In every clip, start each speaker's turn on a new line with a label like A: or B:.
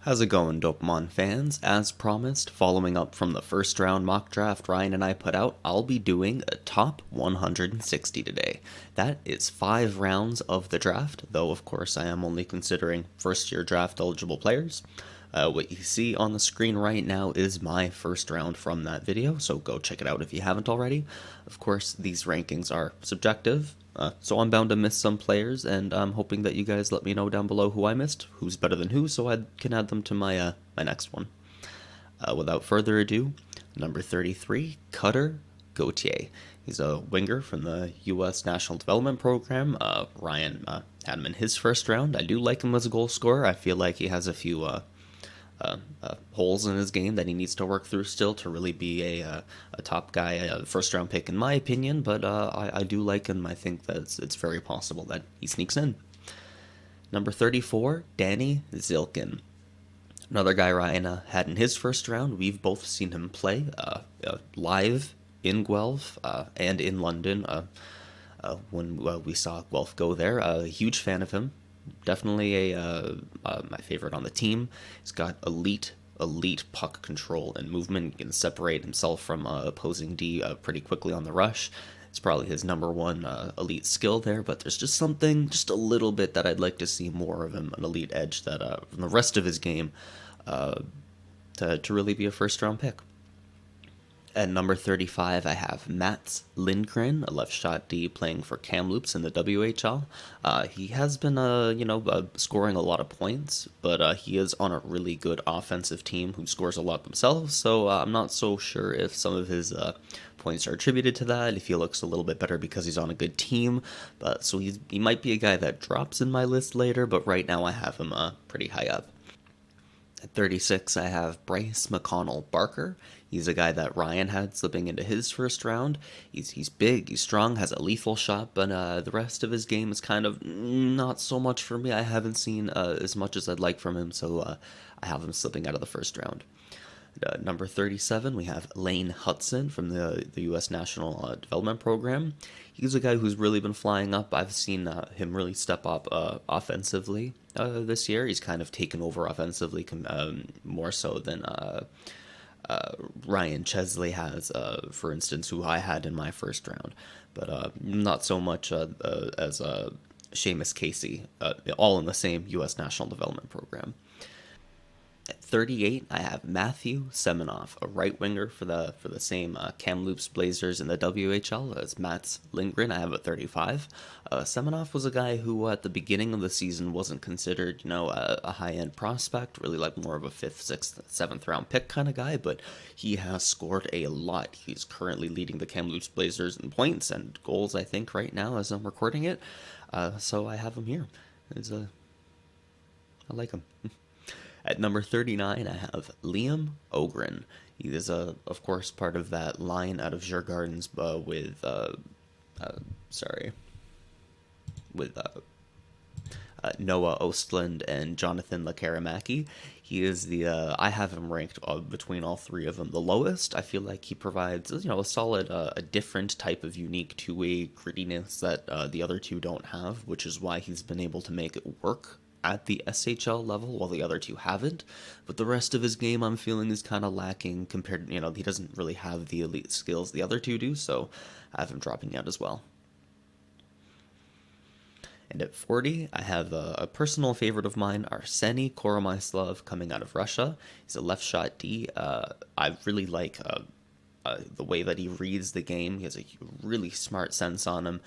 A: How's it going, Dopamon fans? As promised, following up from the first round mock draft Ryan and I put out, I'll be doing a top 160 today. That is 5 rounds of the draft, though of course I am only considering first year draft eligible players. What you see on the screen right now is my first round from that video, so go check it out if you haven't already. Of course, these rankings are subjective, so I'm bound to miss some players, and I'm hoping that you guys let me know down below who I missed, who's better than who, so I can add them to my next one. Without further ado, number 33, Cutter Gauthier. He's a winger from the U.S. National Development Program. Ryan had him in his first round. I do like him as a goal scorer. I feel like he has a few holes in his game that he needs to work through still to really be a top guy, first round pick in my opinion, but I do like him. I think that it's very possible that he sneaks in. Number 34, Danny Zilkin. Another guy Ryan had in his first round. We've both seen him play live in Guelph and in London when we saw Guelph go there. A huge fan of him. Definitely my favorite on the team. He's got elite puck control and movement. He can separate himself from opposing D pretty quickly on the rush. It's probably his number one elite skill there, but there's just something, just a little bit that I'd like to see more of him, an elite edge that from the rest of his game to really be a first round pick. At number 35, I have Mats Lindgren, a left shot D playing for Kamloops in the WHL. He has been, scoring a lot of points, but he is on a really good offensive team who scores a lot themselves, so I'm not so sure if some of his points are attributed to that, if he looks a little bit better because he's on a good team. But so he might be a guy that drops in my list later, but right now I have him pretty high up. At 36, I have Bryce McConnell Barker. He's a guy that Ryan had slipping into his first round. He's big, he's strong, has a lethal shot, but the rest of his game is kind of not so much for me. I haven't seen as much as I'd like from him, so I have him slipping out of the first round. Number 37, we have Lane Hudson from the U.S. National Development Program. He's a guy who's really been flying up. I've seen him really step up offensively this year. He's kind of taken over offensively more so than Ryan Chesley has, for instance, who I had in my first round. But not so much as Seamus Casey, all in the same U.S. National Development Program. At 38, I have Matthew Semenov, a right winger for the same Kamloops Blazers in the WHL as Mats Lindgren. I have at 35. Semenov was a guy who at the beginning of the season wasn't considered, a high-end prospect, really like more of a 5th, 6th, 7th round pick kind of guy, but he has scored a lot. He's currently leading the Kamloops Blazers in points and goals, I think, right now as I'm recording it. So I have him here. I like him. At number 39, I have Liam Ogren. He is, of course, part of that line out of Djurgårdens with Noah Ostlund and Jonathan Lekaramaki. He is I have him ranked between all three of them the lowest. I feel like he provides, a solid, a different type of unique two-way grittiness that the other two don't have, which is why he's been able to make it work at the SHL level, while the other two haven't. But the rest of his game, I'm feeling, is kind of lacking compared, he doesn't really have the elite skills the other two do, so I have him dropping out as well. And at 40, I have a personal favorite of mine, Arseni Cora, coming out of Russia. He's a left shot D. I really like the way that he reads the game. He has a really smart sense on him.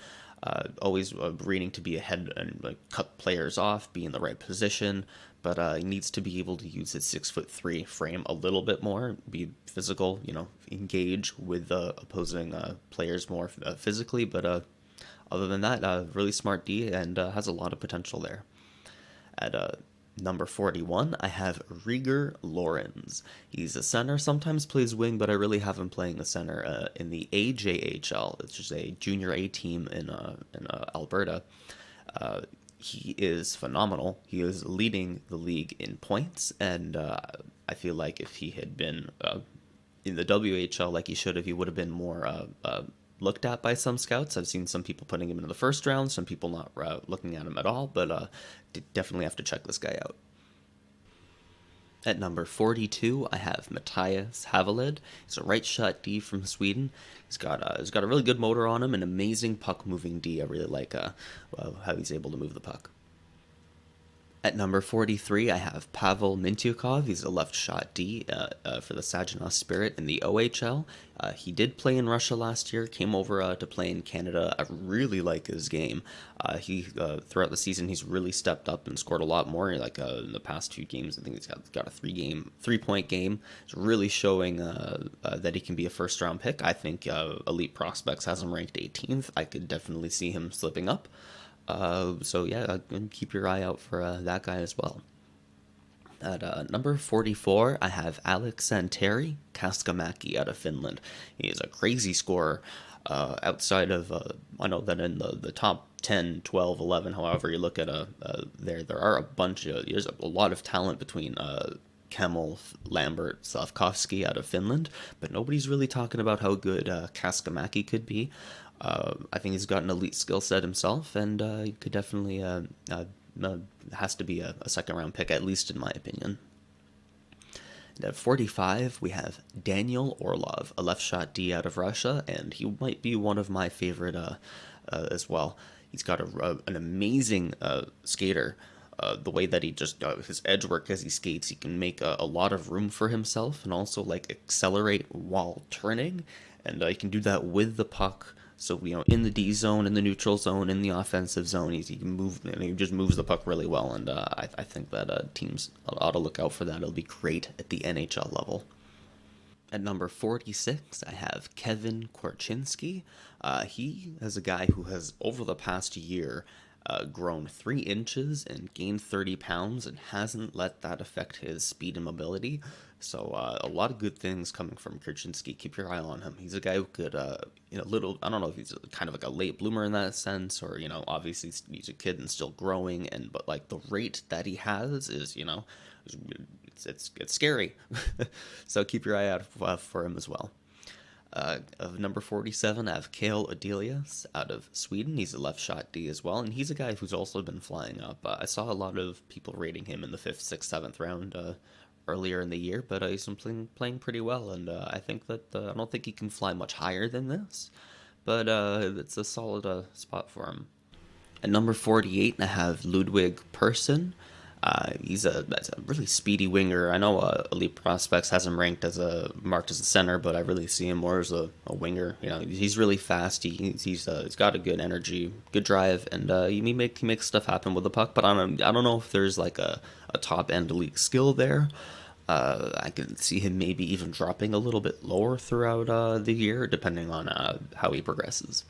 A: Always reading to be ahead and cut players off, be in the right position, but he needs to be able to use his 6'3" frame a little bit more, be physical, engage with opposing players more physically, but other than that, really smart D and has a lot of potential there. At number 41, I have Rieger Lawrence. He's a center, sometimes plays wing, but I really have him playing the center in the AJHL. It's just a junior A team in Alberta. He is phenomenal. He is leading the league in points, and I feel like if he had been in the WHL like he should have, he would have been more looked at by some scouts. I've seen some people putting him in the first round, some people not looking at him at all, but definitely have to check this guy out. At number 42, I have Mattias Havelid. He's a right shot D from Sweden. He's got a really good motor on him, an amazing puck moving D. I really like how he's able to move the puck. At number 43, I have Pavel Mintukov. He's a left shot D for the Saginaw Spirit in the OHL. He did play in Russia last year, came over to play in Canada. I really like his game. He throughout the season, he's really stepped up and scored a lot more. Like in the past 2 games, I think he's got a 3-point game. It's really showing that he can be a first-round pick. I think Elite Prospects has him ranked 18th. I could definitely see him slipping up. So yeah, keep your eye out for that guy as well. At number 44, I have Alex Santeri Kaskamäki out of Finland. He is a crazy scorer. Outside of, I know that in the top 10, 12, 11, however you look at there are a bunch of, there's a lot of talent between Kemmel, Lambert, Slafkovsky out of Finland, but nobody's really talking about how good Kaskamäki could be. I think he's got an elite skill set himself, and he could definitely has to be a second-round pick, at least in my opinion. And at 45, we have Daniel Orlov, a left shot D out of Russia, and he might be one of my favorite as well. He's got an amazing skater. The way that he just his edge work as he skates, he can make a lot of room for himself, and also like accelerate while turning, and he can do that with the puck. So, in the D zone, in the neutral zone, in the offensive zone, he can move, and he just moves the puck really well. And I think that teams ought to look out for that. It'll be great at the NHL level. At number 46, I have Kevin Korchinski. He is a guy who has, over the past year, grown 3 inches and gained 30 pounds and hasn't let that affect his speed and mobility. So a lot of good things coming from Korchinski. Keep your eye on him. He's a guy who could, I don't know if he's kind of like a late bloomer in that sense, or, obviously he's a kid and still growing, but like the rate that he has is, it's scary. So keep your eye out for him as well. Of number 47, I have Kale Adelius out of Sweden. He's a left shot D as well, and he's a guy who's also been flying up. I saw a lot of people rating him in the 5th, 6th, 7th round earlier in the year, but he's been playing pretty well, and I think that I don't think he can fly much higher than this, but it's a solid spot for him. At number 48, I have Ludwig Persson. He's a really speedy winger. I know Elite Prospects has him marked as a center, but I really see him more as a winger. He's really fast. He's got a good energy, good drive, and he makes stuff happen with the puck. But I don't know if there's like a top end elite skill there. I can see him maybe even dropping a little bit lower throughout the year, depending on how he progresses.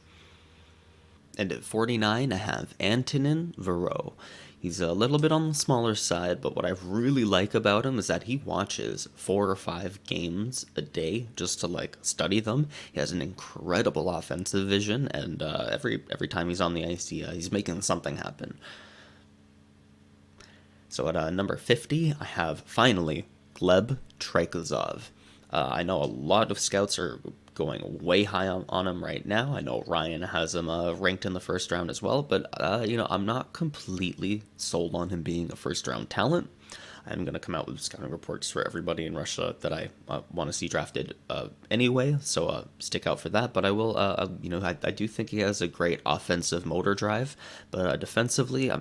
A: And at 49, I have Antonin Vero. He's a little bit on the smaller side, but what I really like about him is that he watches 4 or 5 games a day just to study them. He has an incredible offensive vision, and every time he's on the ice, he's making something happen. So at number 50, I have finally Gleb Traikozov. I know a lot of scouts are going way high on him right now. I know Ryan has him ranked in the first round as well, but I'm not completely sold on him being a first round talent. I'm going to come out with scouting reports for everybody in Russia that I want to see drafted anyway, so stick out for that. But I will, I do think he has a great offensive motor drive, but defensively, I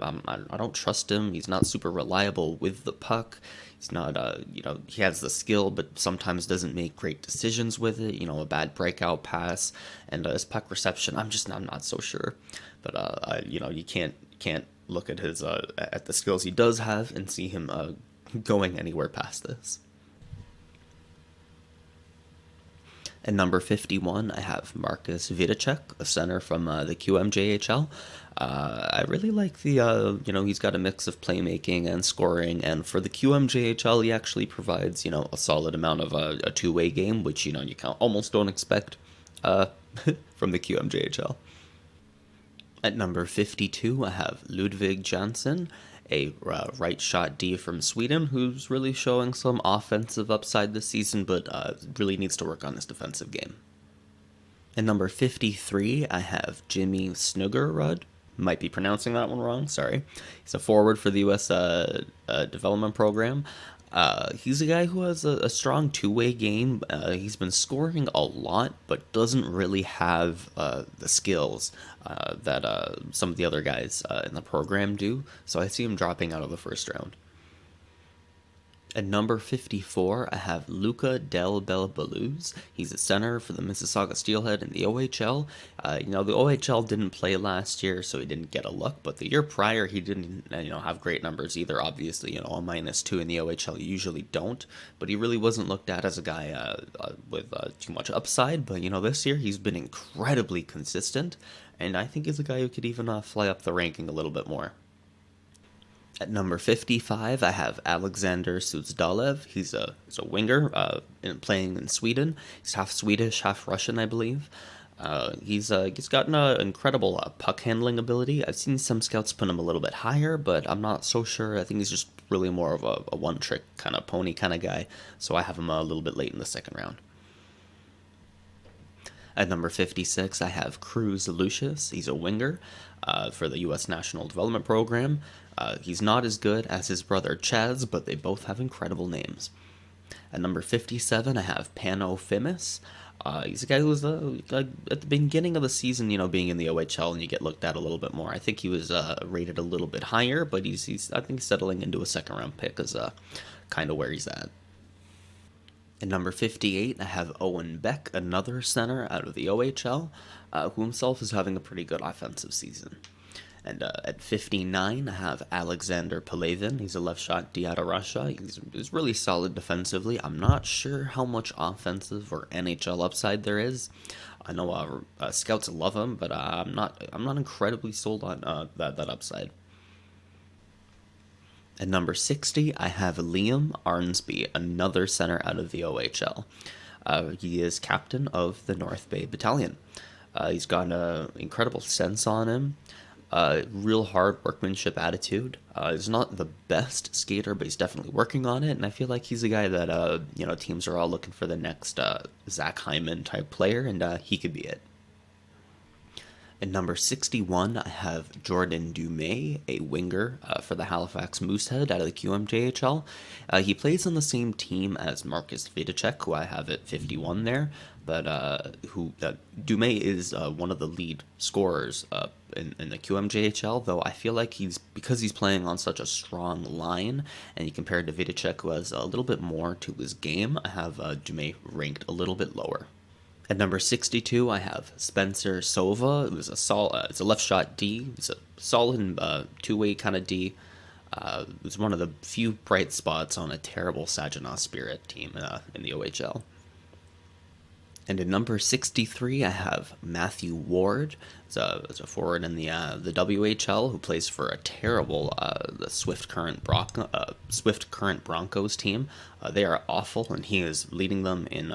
A: don't trust him. He's not super reliable with the puck. He's not, he has the skill, but sometimes doesn't make great decisions with it. A bad breakout pass, and his puck reception, I'm not so sure. But you can't look at his at the skills he does have and see him going anywhere past this. At number 51, I have Marcus Vidicek, a center from the QMJHL. I really like the, he's got a mix of playmaking and scoring, and for the QMJHL, he actually provides, a solid amount of a two-way game, which, you almost don't expect from the QMJHL. At number 52, I have Ludwig Johnson, a right shot D from Sweden, who's really showing some offensive upside this season, but really needs to work on his defensive game. At number 53, I have Jimmy Snuggerud. Might be pronouncing that one wrong, sorry. He's a forward for the U.S. development program. He's a guy who has a strong two-way game. He's been scoring a lot, but doesn't really have the skills that some of the other guys in the program do. So I see him dropping out of the first round. At number 54, I have Luca Del Belbaluz. He's a center for the Mississauga Steelhead in the OHL. The OHL didn't play last year, so he didn't get a look. But the year prior, he didn't, have great numbers either. Obviously, a -2 in the OHL you usually don't. But he really wasn't looked at as a guy with too much upside. But this year he's been incredibly consistent, and I think he's a guy who could even fly up the ranking a little bit more. At number 55, I have Alexander Suzdalev. He's a winger playing in Sweden. He's half Swedish, half Russian, I believe. He's got an incredible puck handling ability. I've seen some scouts put him a little bit higher, but I'm not so sure. I think he's just really more of a one-trick kind of pony kind of guy, so I have him a little bit late in the second round. At number 56, I have Cruz Lucius. He's a winger for the U.S. National Development Program. He's not as good as his brother Chaz, but they both have incredible names. At number 57, I have Pano Femis. He's a guy who was at the beginning of the season, being in the OHL, and you get looked at a little bit more. I think he was rated a little bit higher, but I think he's settling into a second round pick is kind of where he's at. At number 58, I have Owen Beck, another center out of the OHL, who himself is having a pretty good offensive season. And at 59, I have Alexander Pelevin. He's a left shot D out of Russia. He's really solid defensively. I'm not sure how much offensive or NHL upside there is. I know scouts love him, but I'm not incredibly sold on that upside. At number 60, I have Liam Arnsby, another center out of the OHL. He is captain of the North Bay Battalion. He's got an incredible sense on him. Real hard workmanship attitude. He's not the best skater, but he's definitely working on it. And I feel like he's a guy that teams are all looking for the next Zach Hyman type player, and he could be it. At number 61, I have Jordan Dumais, a winger for the Halifax Moosehead out of the QMJHL. He plays on the same team as Marcus Vidicek, who I have at 51 there, but Dumais is one of the lead scorers in the QMJHL, though I feel like because he's playing on such a strong line, and you compare it to Vidicek, who has a little bit more to his game, I have Dumais ranked a little bit lower. At number 62, I have Spencer Sova, who's it's a left shot D. He's a solid two-way kind of D. It's one of the few bright spots on a terrible Saginaw Spirit team in the OHL. And at number 63, I have Matthew Ward. It's a forward in the WHL who plays for a terrible the Swift Current Broncos team. They are awful, and he is leading them in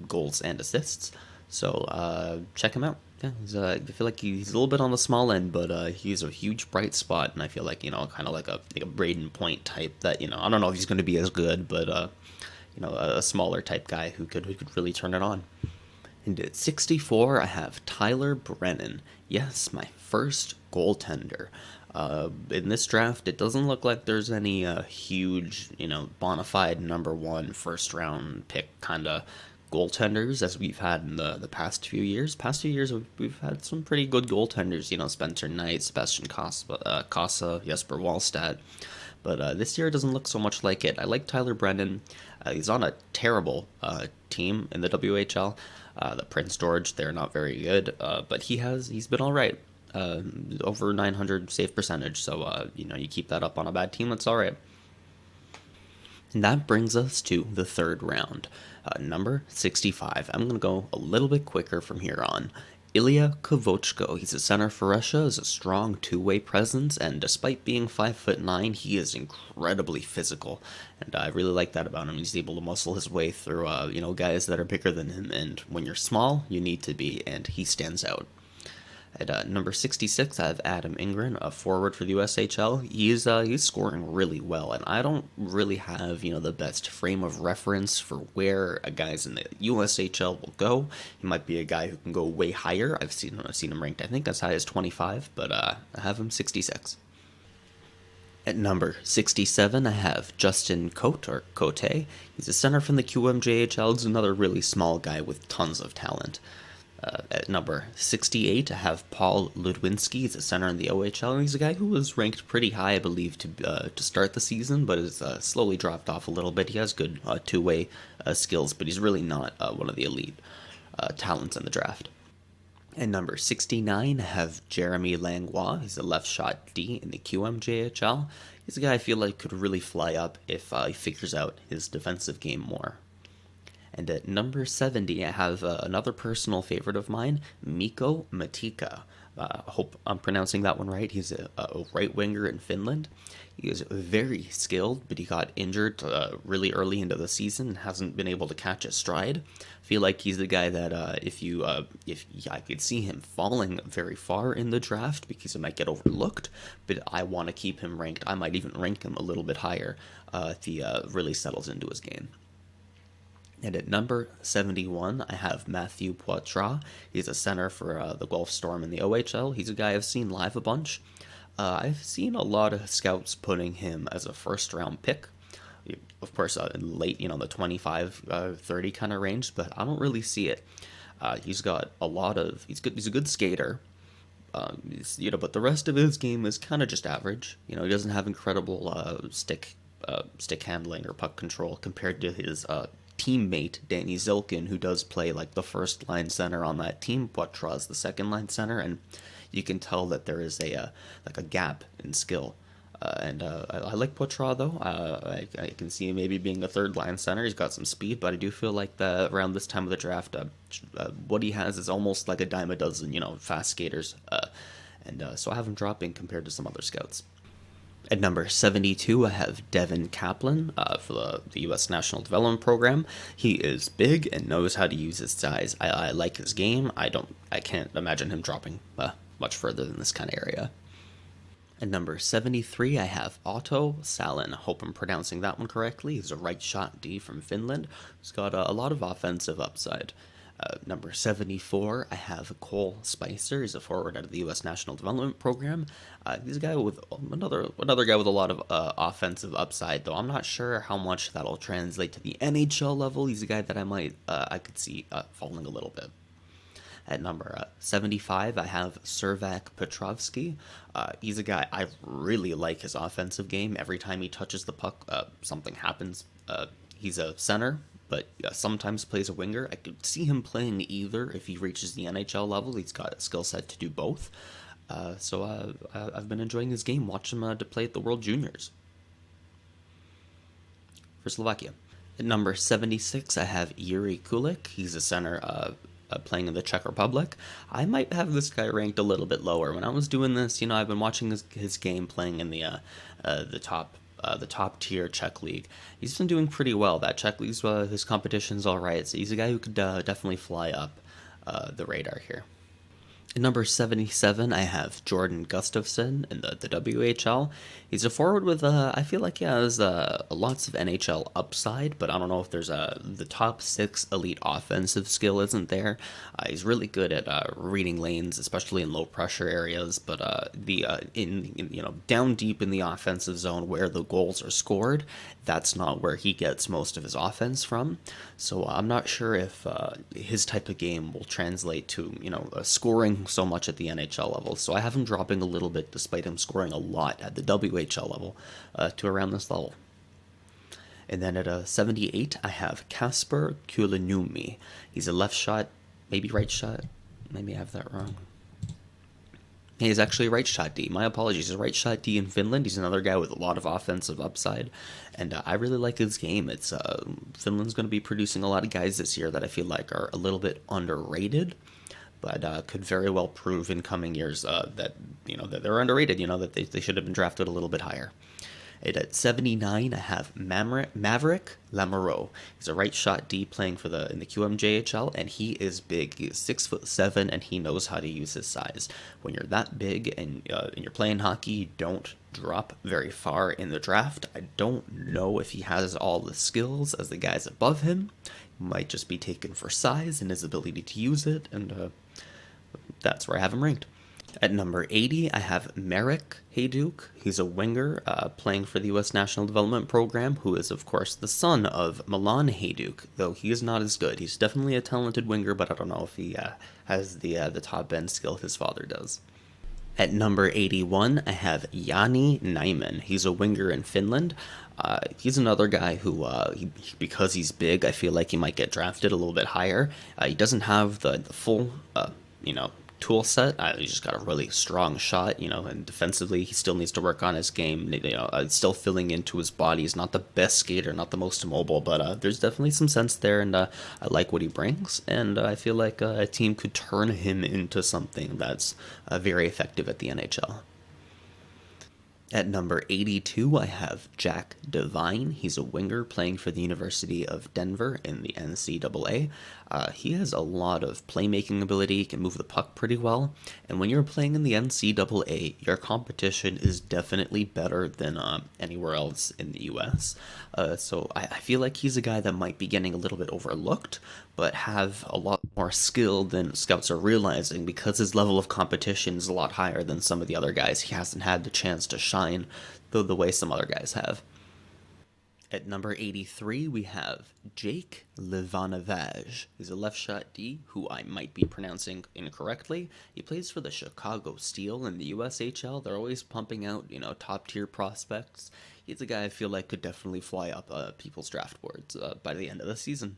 A: goals and assists. So check him out. Yeah, I feel like he's a little bit on the small end, but he's a huge bright spot, and I feel like kind of like a Braden Point type that I don't know if he's going to be as good, but a smaller type guy who could really turn it on. And at 64, I have Tyler Brennan. Yes, my first goaltender. In this draft, it doesn't look like there's any huge, bona fide number one first round pick kind of goaltenders as we've had in the past few years. We've had some pretty good goaltenders. Spencer Knight, Sebastian Casa, Jesper Wallstedt. But this year it doesn't look so much like it. I like Tyler Brennan. He's on a terrible team in the WHL. The Prince George, they're not very good, but he's been all right. Over 900 save percentage, so you keep that up on a bad team, that's all right. And that brings us to the third round, number 65. I'm going to go a little bit quicker from here on. Ilya Kovochko, he's a center for Russia, is a strong two-way presence, and despite being 5'9", he is incredibly physical, and I really like that about him. He's able to muscle his way through, guys that are bigger than him, and when you're small, you need to be, and he stands out. At number 66, I have Adam Ingren, a forward for the USHL. He's scoring really well, and I don't really have the best frame of reference for where a guy's in the USHL will go. He might be a guy who can go way higher. I've seen him ranked, I think, as high as 25, but I have him 66. At number 67, I have Justin Cote. He's a center from the QMJHL. He's another really small guy with tons of talent. At number 68, I have Paul Ludwinski. He's a center in the OHL, and he's a guy who was ranked pretty high, I believe, to start the season, but has slowly dropped off a little bit. He has good two-way skills, but he's really not one of the elite talents in the draft. At number 69, I have Jeremy Langlois. He's a left shot D in the QMJHL. He's a guy I feel like could really fly up if he figures out his defensive game more. And at number 70, I have another personal favorite of mine, Mikko Matica. I hope I'm pronouncing that one right. He's a right winger in Finland. He is very skilled, but he got injured really early into the season and hasn't been able to catch his stride. I feel like he's the guy that if I could see him falling very far in the draft because he might get overlooked, but I want to keep him ranked. I might even rank him a little bit higher if he really settles into his game. And at number 71, I have Matthew Poitras. He's a center for the Guelph Storm in the OHL. He's a guy I've seen live a bunch. I've seen a lot of scouts putting him as a first-round pick. Of course, in late, the 25, 30 kind of range, but I don't really see it. He's got a lot of... He's good. He's a good skater. But the rest of his game is kind of just average. He doesn't have incredible stick handling or puck control compared to his... teammate Danny Zilkin, who does play like the first line center on that team. Poitras the second line center, and you can tell that there is a gap in skill. I like Poitras though. I can see him maybe being a third line center. He's got some speed, but I do feel like around this time of the draft, what he has is almost like a dime a dozen, fast skaters. So I have him dropping compared to some other scouts. At number 72, I have Devin Kaplan for the U.S. National Development Program. He is big and knows how to use his size. I like his game. I can't imagine him dropping much further than this kind of area. At number 73, I have Otto Salin. I hope I'm pronouncing that one correctly. He's a right shot D from Finland. He's got a lot of offensive upside. Number 74, I have Cole Spicer. He's a forward out of the U.S. National Development Program. He's a guy with another guy with a lot of offensive upside, though I'm not sure how much that'll translate to the NHL level. He's a guy that I could see falling a little bit. At number 75, I have Cervak Petrovsky. He's a guy I really like his offensive game. Every time he touches the puck, something happens. He's a center, but sometimes plays a winger. I could see him playing either if he reaches the NHL level. He's got a skill set to do both. So I've been enjoying his game. Watch him to play at the World Juniors for Slovakia. At number 76, I have Yuri Kulik. He's a center playing in the Czech Republic. I might have this guy ranked a little bit lower. When I was doing this, I've been watching his game playing in the top tier Czech league. He's been doing pretty well. That Czech league's his competition's all right. So he's a guy who could definitely fly up the radar here. At number 77, I have Jordan Gustafsson in the WHL. He's a forward with, I feel like he has lots of NHL upside, but I don't know if there's the top 6 elite offensive skill isn't there. He's really good at reading lanes, especially in low pressure areas, but down deep in the offensive zone where the goals are scored, that's not where he gets most of his offense from. So I'm not sure if his type of game will translate to, scoring so much at the NHL level. So I have him dropping a little bit despite him scoring a lot at the WHL level to around this level. And then at 78, I have Casper Cuolinumi. He's a left shot, maybe right shot. Maybe I have that wrong. He's actually a right shot D. My apologies. He's a right shot D in Finland. He's another guy with a lot of offensive upside, and I really like his game. It's Finland's going to be producing a lot of guys this year that I feel like are a little bit underrated, but could very well prove in coming years that that they're underrated. That they should have been drafted a little bit higher. At 79, I have Maverick Lamoureux. He's a right shot D playing in the QMJHL, and he is big. He's 6'7", and he knows how to use his size. When you're that big and you're playing hockey, you don't drop very far in the draft. I don't know if he has all the skills as the guys above him. He might just be taken for size and his ability to use it, and that's where I have him ranked. At number 80, I have Marek Hajduk. He's a winger playing for the U.S. National Development Program, who is, of course, the son of Milan Hajduk, though he is not as good. He's definitely a talented winger, but I don't know if he has the top-end skill his father does. At number 81, I have Yani Neyman. He's a winger in Finland. He's another guy who, because he's big, I feel like he might get drafted a little bit higher. He doesn't have the full, tool set. He's just got a really strong shot, and defensively, he still needs to work on his game. Still filling into his body. He's not the best skater, not the most mobile, but there's definitely some sense there, and I like what he brings, and I feel like a team could turn him into something that's very effective at the NHL. At number 82, I have Jack Devine. He's a winger playing for the University of Denver in the NCAA. He has a lot of playmaking ability, he can move the puck pretty well, and when you're playing in the NCAA, your competition is definitely better than anywhere else in the US. So I feel like he's a guy that might be getting a little bit overlooked, but have a lot more skill than scouts are realizing because his level of competition is a lot higher than some of the other guys. He hasn't had the chance to shine the way some other guys have. At number 83, we have Jake Livanovage. He's a left shot D who I might be pronouncing incorrectly. He plays for the Chicago Steel in the USHL. They're always pumping out, top tier prospects. He's a guy I feel like could definitely fly up people's draft boards by the end of the season.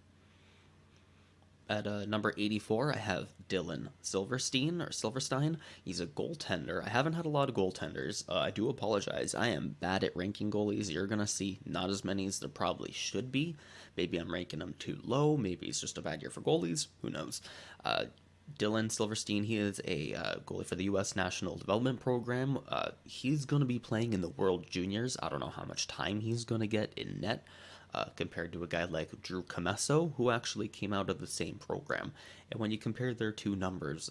A: At number 84, I have Dylan Silverstein. He's a goaltender. I haven't had a lot of goaltenders. I do apologize. I am bad at ranking goalies. You're going to see not as many as there probably should be. Maybe I'm ranking them too low. Maybe it's just a bad year for goalies. Who knows? Dylan Silverstein, he is a goalie for the U.S. National Development Program. He's going to be playing in the World Juniors. I don't know how much time he's going to get in net. Compared to a guy like Drew Commesso, who actually came out of the same program. And when you compare their two numbers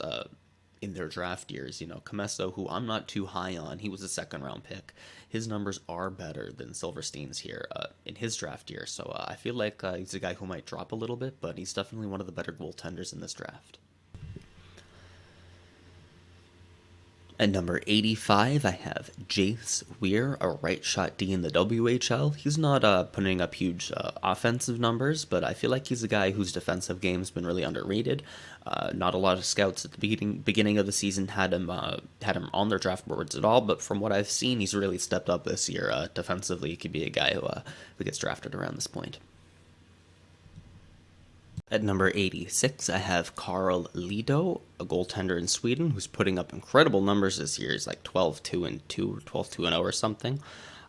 A: in their draft years, Commesso, who I'm not too high on, he was a second-round pick. His numbers are better than Silverstein's here in his draft year. So I feel like he's a guy who might drop a little bit, but he's definitely one of the better goaltenders in this draft. At number 85, I have Jace Weir, a right shot D in the WHL. He's not putting up huge offensive numbers, but I feel like he's a guy whose defensive game's been really underrated. Not a lot of scouts at the beginning of the season had him on their draft boards at all, but from what I've seen, he's really stepped up this year. Defensively, he could be a guy who gets drafted around this point. At number 86, I have Carl Lido, a goaltender in Sweden, who's putting up incredible numbers this year. He's like 12-2-2 or 12-2-0 or something.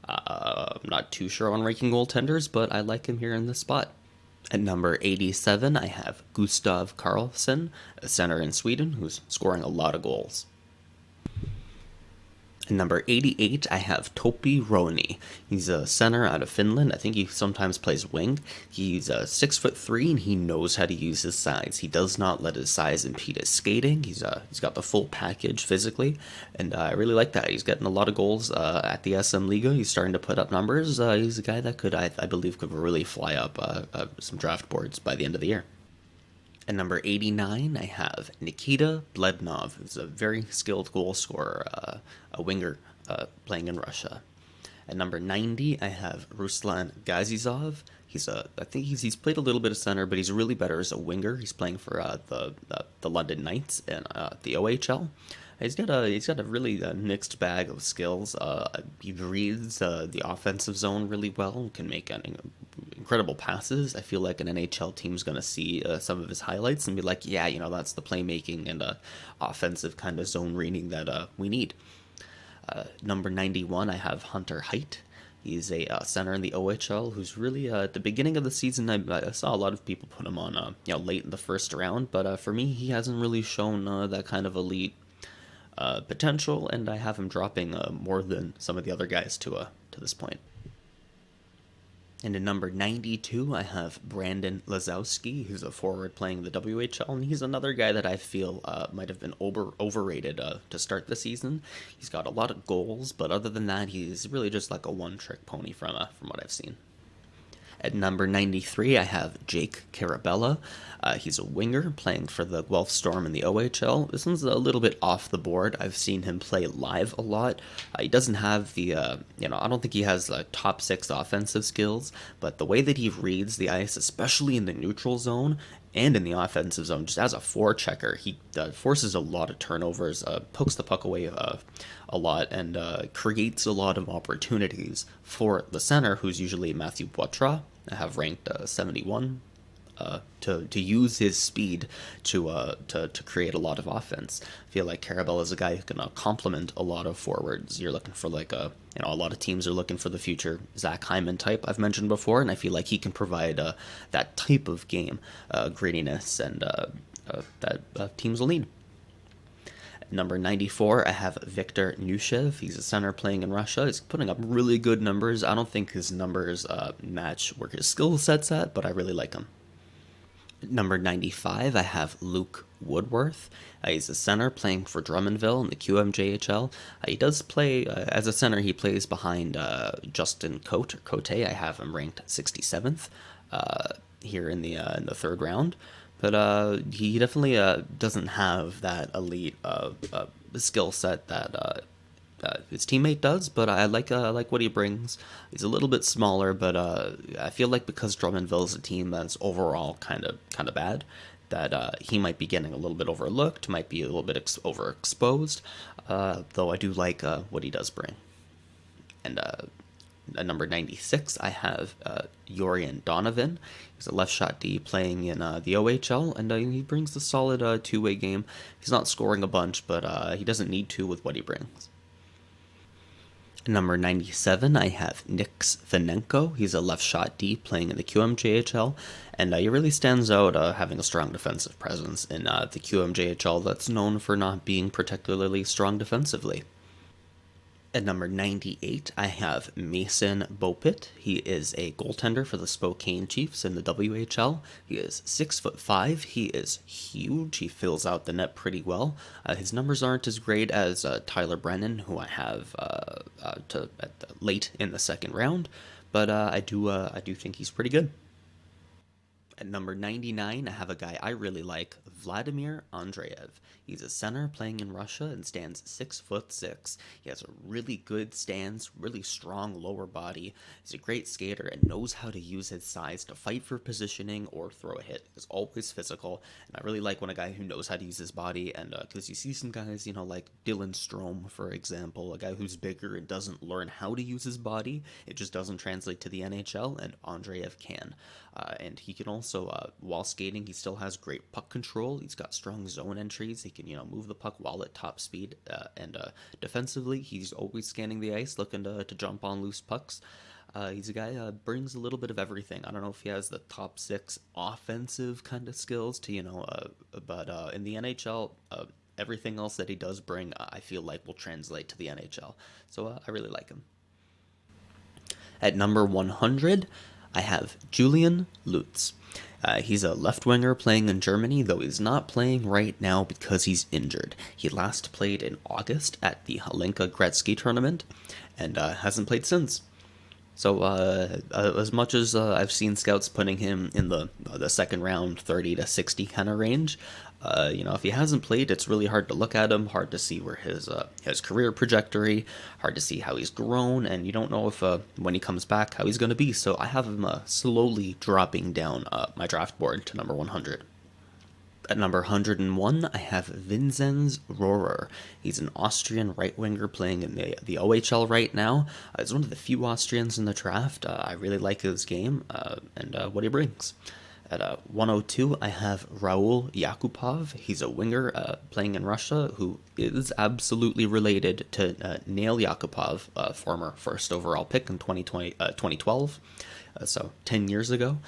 A: I'm not too sure on ranking goaltenders, but I like him here in this spot. At number 87, I have Gustav Carlson, a center in Sweden, who's scoring a lot of goals. At number 88, I have Topi Roni. He's a center out of Finland. I think he sometimes plays wing. He's 6'3", and he knows how to use his size. He does not let his size impede his skating. He's got the full package physically, and I really like that. He's getting a lot of goals at the SM Liga. He's starting to put up numbers. He's a guy that I believe could really fly up some draft boards by the end of the year. At number 89, I have Nikita Blednov, who's a very skilled goal scorer, a winger playing in Russia. At number 90, I have Ruslan Ghazizov. I think he's played a little bit of center, but he's really better as a winger. He's playing for the London Knights and the OHL. He's got a really mixed bag of skills. He reads the offensive zone really well and can make incredible passes. I feel like an NHL team's going to see some of his highlights and be like, yeah, that's the playmaking and offensive kind of zone reading that we need. Number 91, I have Hunter Height. He's a center in the OHL who's really, at the beginning of the season, I saw a lot of people put him on late in the first round, but for me, he hasn't really shown that kind of elite potential, and I have him dropping more than some of the other guys to this point. And in number 92, I have Brandon Lazowski, who's a forward playing the WHL, and he's another guy that I feel might have been overrated to start the season. He's got a lot of goals, but other than that, he's really just like a one-trick pony from what I've seen. At number 93, I have Jake Carabella. He's a winger playing for the Guelph Storm in the OHL. This one's a little bit off the board. I've seen him play live a lot. He doesn't have the, I don't think he has top 6 offensive skills, but the way that he reads the ice, especially in the neutral zone and in the offensive zone, just as a forechecker, he forces a lot of turnovers, pokes the puck away a lot, and creates a lot of opportunities for the center, who's usually Matthew Poitras. I have ranked 71. To use his speed to create a lot of offense. I feel like Carabella is a guy who can complement a lot of forwards. You're looking for a lot of teams are looking for the future Zach Hyman type I've mentioned before, and I feel like he can provide that type of game grittiness and that teams will need. Number 94, I have Viktor Nushev. He's a center playing in Russia. He's putting up really good numbers. I don't think his numbers match where his skill set's at, but I really like him. Number 95, I have Luke Woodworth. He's a center playing for Drummondville in the QMJHL. He does play, as a center, he plays behind Justin Cote. I have him ranked 67th here in the third round. But he definitely doesn't have that elite skill set that his teammate does, but I like what he brings. He's a little bit smaller, but I feel like because Drummondville is a team that's overall kind of bad, that he might be getting a little bit overlooked, might be a little bit overexposed. Though I do like what he does bring. And at number 96, I have Yorian Donovan. He's a left shot D playing in the OHL, and he brings a solid two-way game. He's not scoring a bunch, but he doesn't need to with what he brings. Number 97, I have Nix Vanenko. He's a left shot D playing in the QMJHL, and he really stands out having a strong defensive presence in the QMJHL that's known for not being particularly strong defensively. At number 98, I have Mason Bopit. He is a goaltender for the Spokane Chiefs in the WHL. He is 6'5". He is huge. He fills out the net pretty well. His numbers aren't as great as Tyler Brennan, who I have late in the second round, but I do think he's pretty good. At number 99, I have a guy I really like, Vladimir Andrejev. He's a center playing in Russia and stands 6'6". He has a really good stance, really strong lower body. He's a great skater and knows how to use his size to fight for positioning or throw a hit. He's always physical, and I really like when a guy who knows how to use his body, and because you see some guys, like Dylan Strome, for example, a guy who's bigger and doesn't learn how to use his body. It just doesn't translate to the NHL, and Andrejev can. And he can also, while skating, he still has great puck control. He's got strong zone entries. He can, move the puck while at top speed. And defensively, he's always scanning the ice, looking to jump on loose pucks. He's a guy brings a little bit of everything. I don't know if he has the top 6 offensive kind of skills to, but in the NHL, everything else that he does bring, I feel like will translate to the NHL. So I really like him. At number 100, I have Julian Lutz. He's a left winger playing in Germany, though he's not playing right now because he's injured. He last played in August at the Hlinka Gretzky tournament and hasn't played since. So as much as I've seen scouts putting him in the second round, 30 to 60 kind of range, if he hasn't played, it's really hard to look at him, hard to see where his career trajectory, hard to see how he's grown, and you don't know if when he comes back how he's going to be. So I have him slowly dropping down my draft board to number 100. At number 101, I have Vincennes Roarer. He's an Austrian right winger playing in the OHL right now. He's one of the few Austrians in the draft. I really like his game and what he brings. At 102, I have Raul Yakupov. He's a winger playing in Russia who is absolutely related to Nail Yakupov, former first overall pick in 2012, so 10 years ago.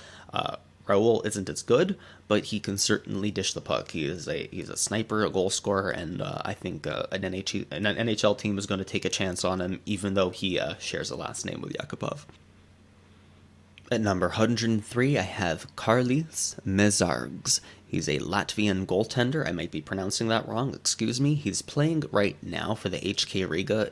A: Raul isn't as good, but he can certainly dish the puck. He's a sniper, a goal scorer, and I think an NHL team is going to take a chance on him, even though he shares a last name with Yakupov. At number 103, I have Carlis Mezargs. He's a Latvian goaltender. I might be pronouncing that wrong. Excuse me. He's playing right now for the HK Riga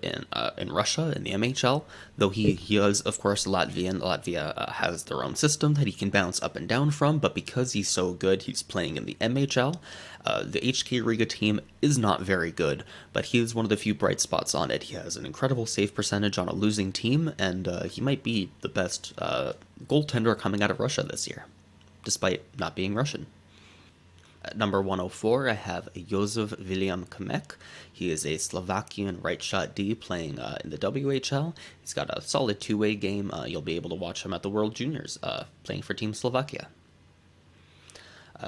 A: in Russia in the MHL. Though he is of course Latvian. Latvia has their own system that he can bounce up and down from. But because he's so good, he's playing in the MHL. The HK Riga team is not very good, but he is one of the few bright spots on it. He has an incredible save percentage on a losing team, and he might be the best goaltender coming out of Russia this year, despite not being Russian. At number 104, I have Josef William Kamek. He is a Slovakian right shot D playing in the WHL. He's got a solid two-way game. You'll be able to watch him at the World Juniors playing for Team Slovakia.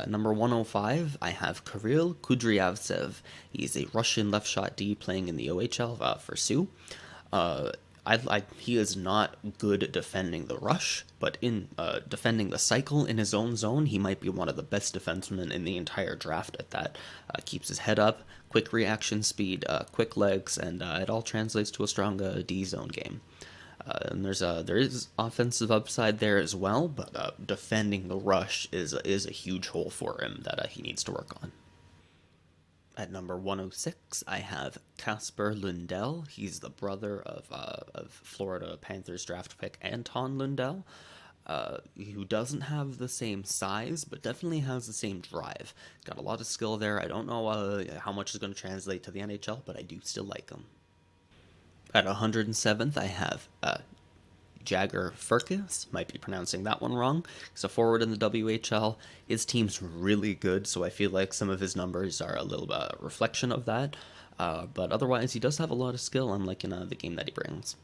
A: Number 105, I have Koreal Kudriavsev. He's a Russian left shot D playing in the OHL for Sioux. He is not good defending the rush, but in defending the cycle in his own zone, he might be one of the best defensemen in the entire draft at that. Keeps his head up, quick reaction speed, quick legs, and it all translates to a strong D zone game. And there is offensive upside there as well, but defending the rush is a huge hole for him that he needs to work on. At number 106, I have Casper Lundell. He's the brother of Florida Panthers draft pick Anton Lundell, who doesn't have the same size, but definitely has the same drive. Got a lot of skill there. I don't know how much is going to translate to the NHL, but I do still like him. At 107th, I have Jagger Firkus. Might be pronouncing that one wrong. He's a forward in the WHL. His team's really good, so I feel like some of his numbers are a little bit a reflection of that. But otherwise, he does have a lot of skill, unlike in the game that he brings.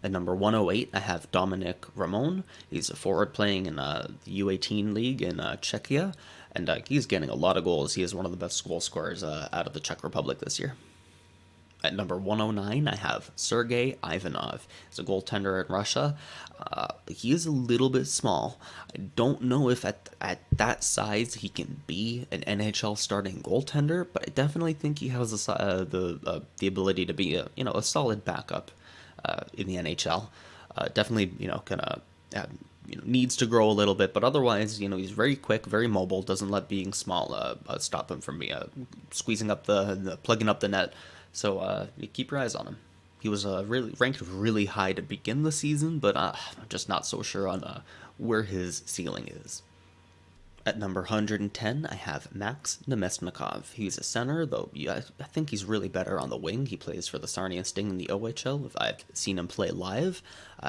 A: At number 108, I have Dominic Ramon. He's a forward playing in the U18 league in Czechia, and he's getting a lot of goals. He is one of the best goal scorers out of the Czech Republic this year. At number 109, I have Sergei Ivanov. He's a goaltender in Russia. He is a little bit small. I don't know if at that size he can be an NHL starting goaltender, but I definitely think he has the ability to be a solid backup in the NHL. Definitely needs to grow a little bit, but otherwise he's very quick, very mobile. Doesn't let being small stop him from squeezing up the plugging up the net. So you keep your eyes on him. He was really ranked really high to begin the season, but I'm just not so sure on where his ceiling is. At number 110, I have Max Nemesnikov. He's a center, though I think he's really better on the wing. He plays for the Sarnia Sting in the OHL. If I've seen him play live,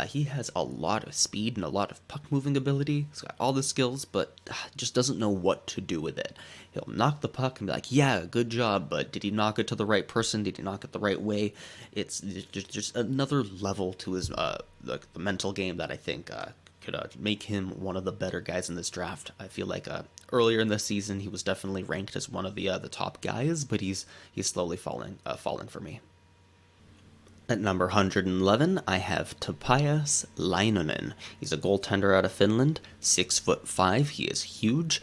A: he has a lot of speed and a lot of puck-moving ability. He's got all the skills, but just doesn't know what to do with it. He'll knock the puck and be like, yeah, good job, but did he knock it to the right person? Did he knock it the right way? It's just another level to his the mental game that I think could make him one of the better guys in this draft. I feel like earlier in the season he was definitely ranked as one of the top guys, but he's slowly falling for me. At number 111, I have Tapajos Lainonen. He's a goaltender out of Finland, 6'5". He is huge.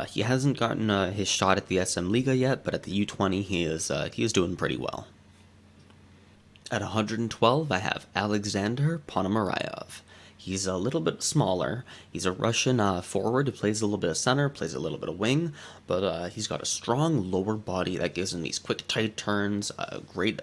A: He hasn't gotten his shot at the SM Liga yet, but at the U20 he is doing pretty well. At 112, I have Alexander Ponomaryov. He's a little bit smaller. He's a Russian forward who plays a little bit of center, plays a little bit of wing, but he's got a strong lower body that gives him these quick, tight turns, great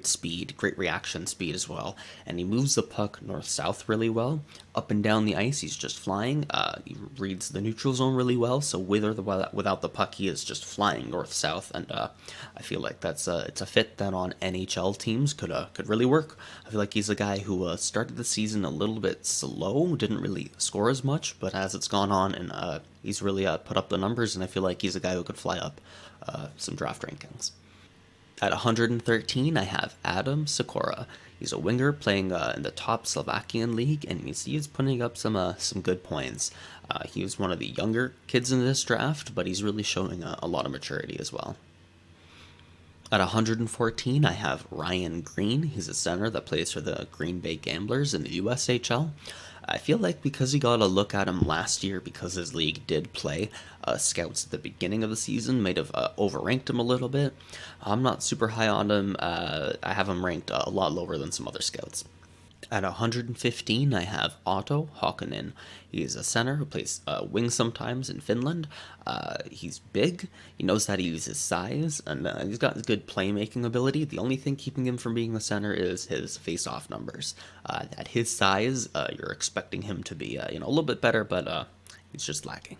A: speed, great reaction speed as well, and he moves the puck north-south really well. Up and down the ice, he's just flying. He reads the neutral zone really well, so with or without the puck, he is just flying north-south, and I feel like it's a fit that on NHL teams could really work. I feel like he's a guy who started the season a little bit slow, didn't really score as much, but as it's gone on, and he's really put up the numbers, and I feel like he's a guy who could fly up some draft rankings. At 113, I have Adam Sikora. He's a winger playing in the top Slovakian league, and he's putting up some good points. He was one of the younger kids in this draft, but he's really showing a lot of maturity as well. At 114, I have Ryan Green. He's a center that plays for the Green Bay Gamblers in the USHL. I feel like because he got a look at him last year, because his league did play, scouts at the beginning of the season might have overranked him a little bit. I'm not super high on him. I have him ranked a lot lower than some other scouts. At 115, I have Otto Hakanen. He's a center who plays wing sometimes in Finland. He's big. He knows how to use his size, and he's got good playmaking ability. The only thing keeping him from being the center is his face-off numbers. At his size, you're expecting him to be a little bit better, but he's just lacking.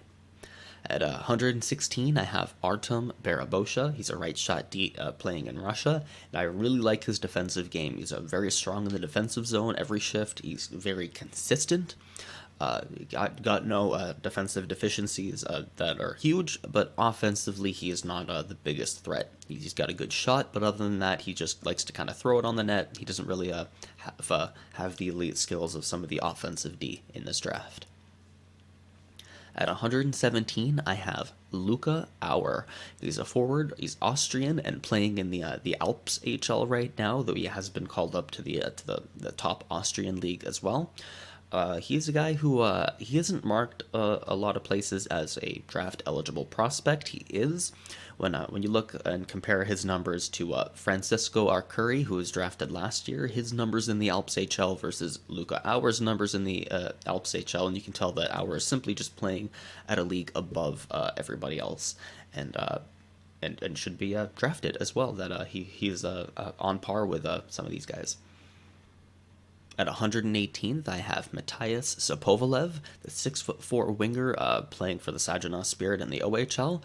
A: At 116, I have Artem Barabosha. He's a right shot D playing in Russia, and I really like his defensive game. He's very strong in the defensive zone every shift. He's very consistent. Got no defensive deficiencies that are huge, but offensively he is not the biggest threat. He's got a good shot, but other than that, he just likes to kind of throw it on the net. He doesn't really have the elite skills of some of the offensive D in this draft. At 117, I have Luca Auer. He's a forward. He's Austrian and playing in the Alps HL right now, though he has been called up to the top Austrian league as well. He's a guy who he isn't marked a lot of places as a draft eligible prospect. He is. When you look and compare his numbers to Francisco Arcuri, who was drafted last year, his numbers in the Alps HL versus Luca Auer's numbers in the Alps HL, and you can tell that Auer is simply just playing at a league above everybody else, and should be drafted as well. That he's on par with some of these guys. At 118th, I have Mattias Sapovalev, the 6'4" winger playing for the Saginaw Spirit in the OHL.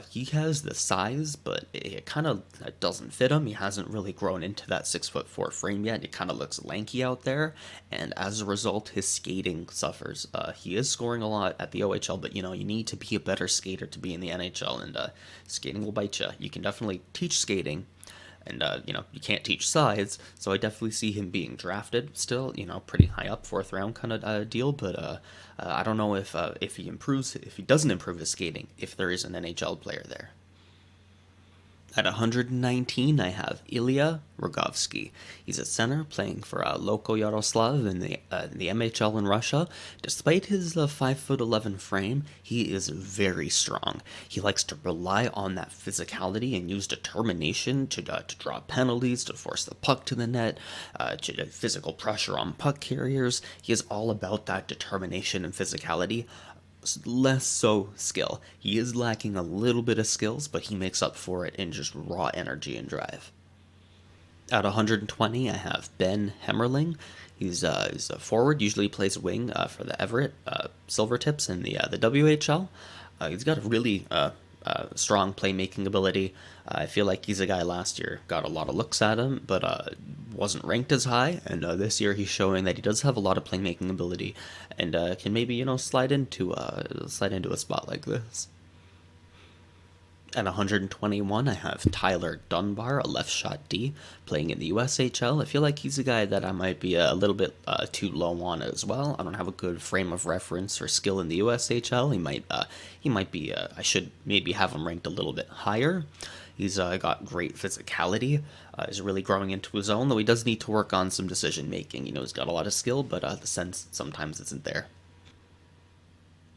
A: He has the size, but it kind of doesn't fit him. He hasn't really grown into that 6'4" frame yet. He kind of looks lanky out there, and as a result, his skating suffers. He is scoring a lot at the OHL, but you need to be a better skater to be in the NHL, and skating will bite you. You can definitely teach skating. And, you can't teach size, so I definitely see him being drafted still, pretty high up, 4th round kind of deal, but I don't know if he doesn't improve his skating, if there is an NHL player there. At 119, I have Ilya Rogovsky. He's a center playing for Loko Yaroslav in the MHL in Russia. Despite his 5'11" frame, he is very strong. He likes to rely on that physicality and use determination to draw penalties, to force the puck to the net, to physical pressure on puck carriers. He is all about that determination and physicality. Less so skill. He is lacking a little bit of skills, but he makes up for it in just raw energy and drive. At 120, I have Ben Hemmerling. He's a forward, usually plays wing for the Everett Silvertips in the WHL. He's got a really strong playmaking ability. I feel like he's a guy last year got a lot of looks at him, but wasn't ranked as high. And this year he's showing that he does have a lot of playmaking ability, and can maybe slide into a spot like this. At 121, I have Tyler Dunbar, a left shot D, playing in the USHL. I feel like he's a guy that I might be a little bit too low on as well. I don't have a good frame of reference or skill in the USHL. He might be. I should maybe have him ranked a little bit higher. He's got great physicality. He's really growing into his own, though he does need to work on some decision making. He's got a lot of skill, but the sense sometimes isn't there.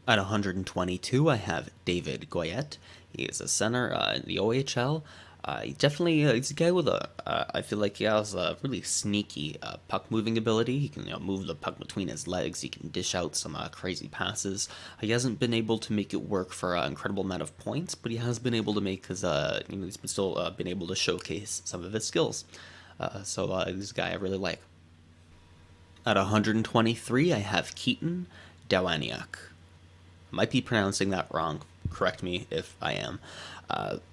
A: At 122, I have David Goyette. He is a center in the OHL. He's a guy with I feel like he has a really sneaky puck moving ability. He can move the puck between his legs. He can dish out some crazy passes. He hasn't been able to make it work for an incredible amount of points, but he has been able to make his he's still been able to showcase some of his skills. So this guy I really like. At 123, I have Keaton Dowaniak. Might be pronouncing that wrong. Correct me if I am.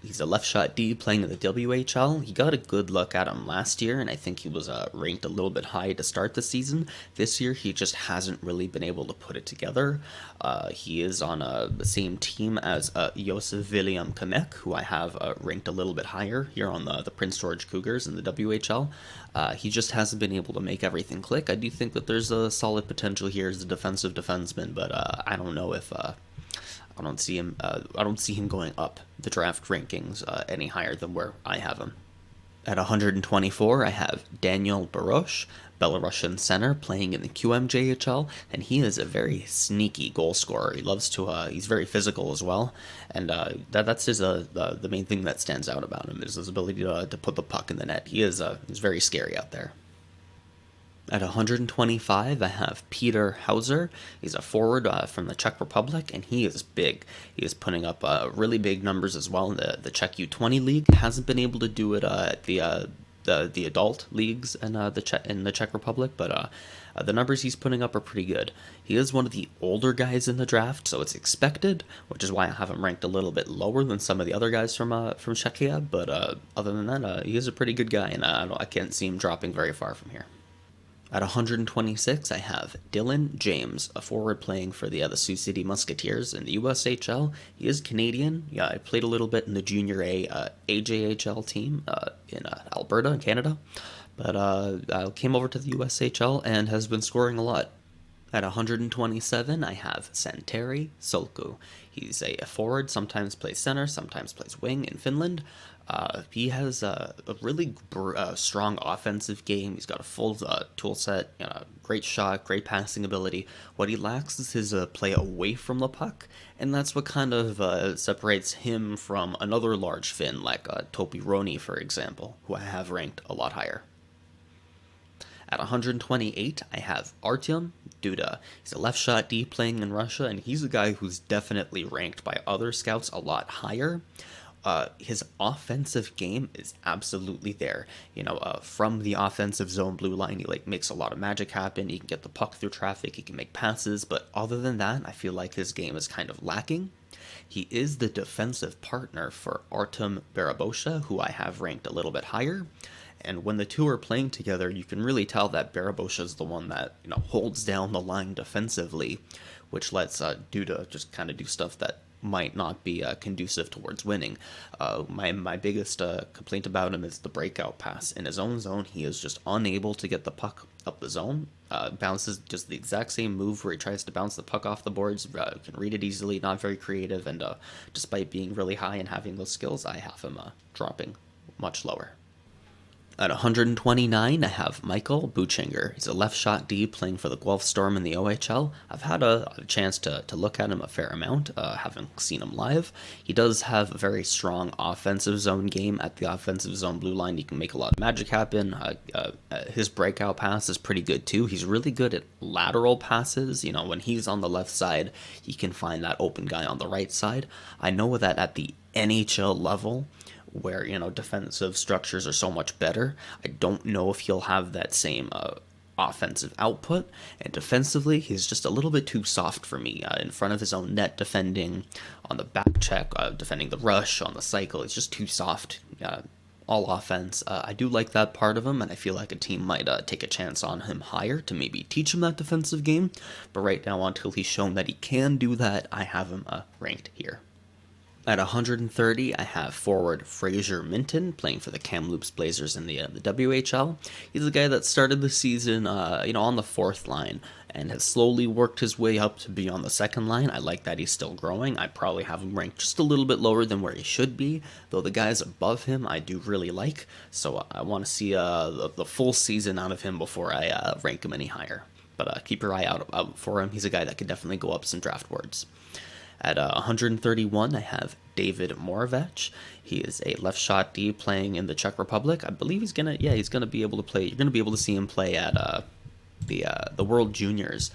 A: He's a left shot D playing in the WHL. He got a good look at him last year, and I think he was ranked a little bit high to start the season. This year, he just hasn't really been able to put it together. He is on the same team as Josef William Kamek, who I have ranked a little bit higher here on the Prince George Cougars in the WHL. He just hasn't been able to make everything click. I do think that there's a solid potential here as a defensive defenseman, but I don't know if I don't see him going up the draft rankings any higher than where I have him. At 124, I have Daniel Barosh, Belarusian center playing in the QMJHL, and he is a very sneaky goal scorer. He loves to. He's very physical as well, and that's the main thing that stands out about him is his ability to put the puck in the net. He's very scary out there. At 125, I have Peter Hauser. He's a forward from the Czech Republic, and he is big. He is putting up really big numbers as well in the Czech U20 league. Hasn't been able to do it at the adult leagues in the Czech Republic, but the numbers he's putting up are pretty good. He is one of the older guys in the draft, so it's expected, which is why I have him ranked a little bit lower than some of the other guys from Czechia. But other than that, he is a pretty good guy, and I can't see him dropping very far from here. At 126, I have Dylan James, a forward playing for the Sioux City Musketeers in the USHL. He is Canadian. Yeah, I played a little bit in the Junior A AJHL team in Alberta, in Canada. But I came over to the USHL and has been scoring a lot. At 127, I have Santeri Solku. He's a forward, sometimes plays center, sometimes plays wing in Finland. He has a really strong offensive game. He's got a full tool set, great shot, great passing ability. What he lacks is his play away from the puck, and that's what kind of separates him from another large Finn like Topi Roni, for example, who I have ranked a lot higher. At 128, I have Artyom Duda. He's a left shot D playing in Russia, and he's a guy who's definitely ranked by other scouts a lot higher. His offensive game is absolutely there. From the offensive zone blue line, he makes a lot of magic happen. He can get the puck through traffic. He can make passes, but other than that, I feel like his game is kind of lacking. He is the defensive partner for Artem Barabosha, who I have ranked a little bit higher. And when the two are playing together, you can really tell that Barabosha is the one that holds down the line defensively, which lets Duda just kind of do stuff that might not be conducive towards winning. My biggest complaint about him is the breakout pass. In his own zone, he is just unable to get the puck up the zone. Bounces just the exact same move where he tries to bounce the puck off the boards. Can read it easily, not very creative, and despite being really high and having those skills, I have him dropping much lower. At 129, I have Michael Buchinger. He's a left shot D playing for the Guelph Storm in the OHL. I've had a chance to look at him a fair amount, haven't seen him live. He does have a very strong offensive zone game at the offensive zone blue line. He can make a lot of magic happen. His breakout pass is pretty good too. He's really good at lateral passes. When he's on the left side, he can find that open guy on the right side. I know that at the NHL level, where defensive structures are so much better, I don't know if he'll have that same offensive output, and defensively he's just a little bit too soft for me in front of his own net, defending on the back check, defending the rush on the cycle. It's just too soft, all offense. I do like that part of him, and I feel like a team might take a chance on him higher to maybe teach him that defensive game, but right now, until he's shown that he can do that, I have him ranked here. At 130, I have forward Fraser Minton playing for the Kamloops Blazers in the WHL. He's a guy that started the season, on the fourth line and has slowly worked his way up to be on the second line. I like that he's still growing. I probably have him ranked just a little bit lower than where he should be, though the guys above him I do really like. So I want to see the full season out of him before I rank him any higher. But keep your eye out for him. He's a guy that could definitely go up some draft boards. At 131, I have David Moravec. He is a left shot D playing in the Czech Republic. I believe he's gonna be able to play. You're gonna be able to see him play at the World Juniors.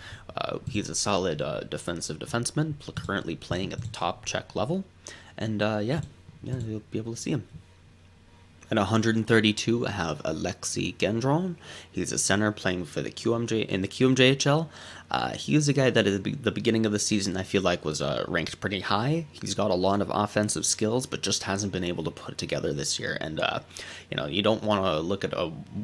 A: He's a solid defensive defenseman, currently playing at the top Czech level, and you'll be able to see him. At 132, I have Alexei Gendron. He's a center playing for the QMJHL. He is a guy that at the beginning of the season I feel like was ranked pretty high. He's got a lot of offensive skills, but just hasn't been able to put it together this year. And you don't want to look at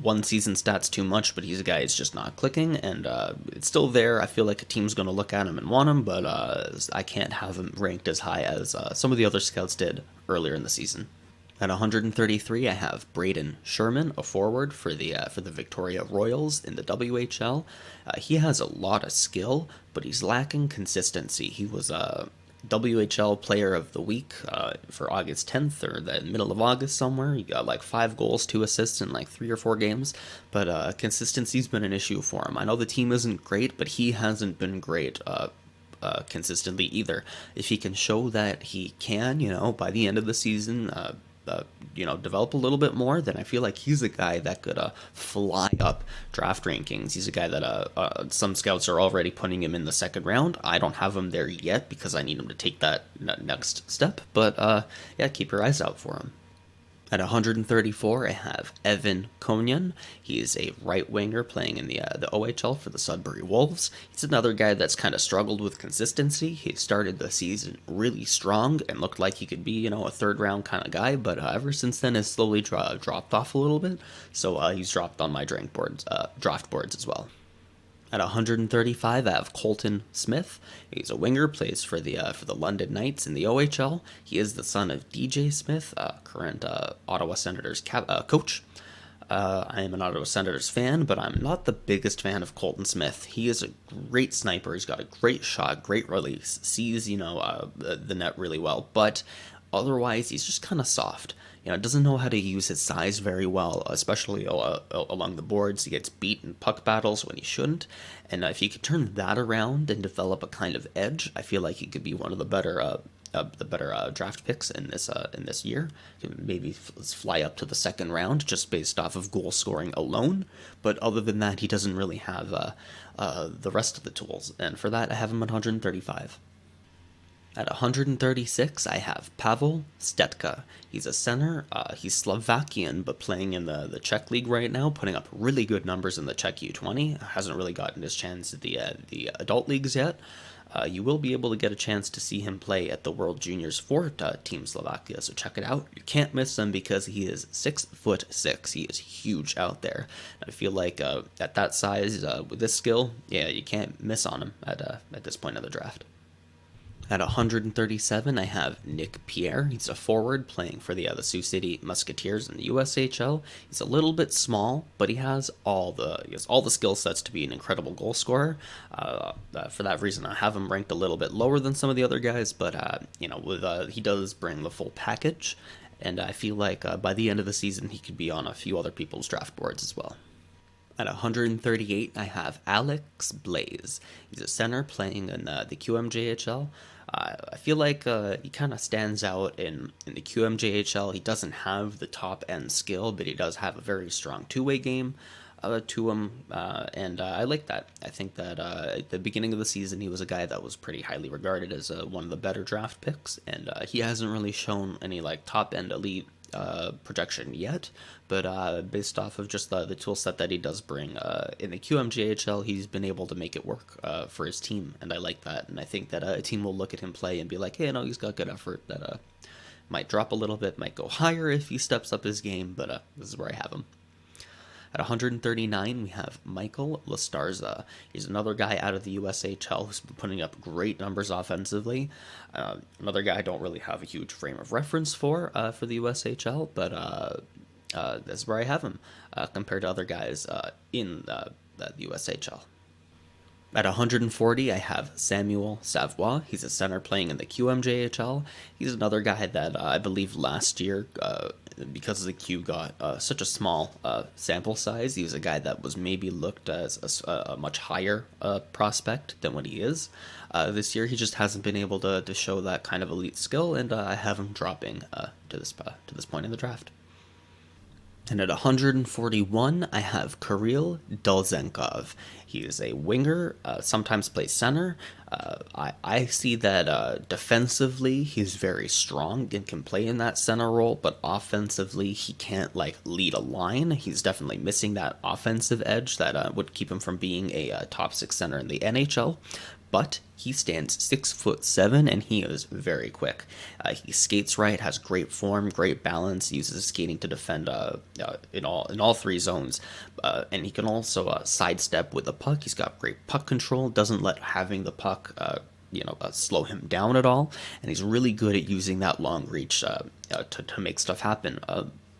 A: one season stats too much, but he's a guy that's just not clicking, and it's still there. I feel like a team's going to look at him and want him, but I can't have him ranked as high as some of the other scouts did earlier in the season. At 133, I have Braden Sherman, a forward for the Victoria Royals in the WHL. He has a lot of skill, but he's lacking consistency. He was a WHL Player of the Week for August 10th or the middle of August somewhere. He got 5 goals, 2 assists in 3 or 4 games, but consistency's been an issue for him. I know the team isn't great, but he hasn't been great consistently either. If he can show that he can, by the end of the season, develop a little bit more, then I feel like he's a guy that could fly up draft rankings. He's a guy that some scouts are already putting him in the second round. I don't have him there yet because I need him to take that next step. But yeah, keep your eyes out for him. At 134, I have Evan Konyan. He is a right winger playing in the OHL for the Sudbury Wolves. He's another guy that's kind of struggled with consistency. He started the season really strong and looked like he could be, a third round kind of guy, but ever since then has slowly dropped off a little bit. So he's dropped on my draft boards as well. At 135, I have Colton Smith. He's a winger, plays for the London Knights in the OHL. He is the son of DJ Smith, current Ottawa Senators coach. I am an Ottawa Senators fan, but I'm not the biggest fan of Colton Smith. He is a great sniper. He's got a great shot, great release, sees the net really well, but otherwise he's just kind of soft. Doesn't know how to use his size very well, especially along the boards. He gets beat in puck battles when he shouldn't. And if he could turn that around and develop a kind of edge, I feel like he could be one of the better draft picks in this year. Maybe fly up to the second round just based off of goal scoring alone. But other than that, he doesn't really have the rest of the tools. And for that, I have him at 135. At 136, I have Pavel Stetka. He's a center. He's Slovakian, but playing in the Czech league right now, putting up really good numbers in the Czech U20. Hasn't really gotten his chance at the adult leagues yet. You will be able to get a chance to see him play at the World Juniors for Team Slovakia, so check it out. You can't miss him because he is 6'6". He is huge out there. I feel like at that size, with this skill, yeah, you can't miss on him at this point of the draft. At 137, I have Nick Pierre. He's a forward playing for the Sioux City Musketeers in the USHL. He's a little bit small, but he has all the skill sets to be an incredible goal scorer. For that reason, I have him ranked a little bit lower than some of the other guys, but he does bring the full package, and I feel like by the end of the season, he could be on a few other people's draft boards as well. At 138, I have Alex Blaze. He's a center playing in the QMJHL. I feel like he kind of stands out in the QMJHL. He doesn't have the top-end skill, but he does have a very strong two-way game to him, and I like that. I think that at the beginning of the season, he was a guy that was pretty highly regarded as one of the better draft picks, and he hasn't really shown any top-end elite projection yet, but based off of just the tool set that he does bring in the QMJHL, he's been able to make it work for his team, and I like that. And I think that a team will look at him play and be like, hey, he's got good effort. That might drop a little bit, might go higher if he steps up his game, but this is where I have him. At 139, we have Michael Lastarza. He's another guy out of the USHL who's been putting up great numbers offensively. Another guy I don't really have a huge frame of reference for the USHL, but that's where I have him compared to other guys in the USHL. At 140, I have Samuel Savoie. He's a center playing in the QMJHL. He's another guy that I believe last year, because the Q got such a small sample size, he was a guy that was maybe looked as a much higher prospect than what he is. This year, he just hasn't been able to show that kind of elite skill, and I have him dropping to this point in the draft. And at 141, I have Koreal Kudriavsev. He is a winger, sometimes plays center. I see that defensively, he's very strong and can play in that center role, but offensively, he can't lead a line. He's definitely missing that offensive edge that would keep him from being a top 6 center in the NHL. But he stands 6'7", and he is very quick. He skates right, has great form, great balance, uses his skating to defend in all three zones, and he can also sidestep with the puck. He's got great puck control, doesn't let having the puck slow him down at all, and he's really good at using that long reach to make stuff happen.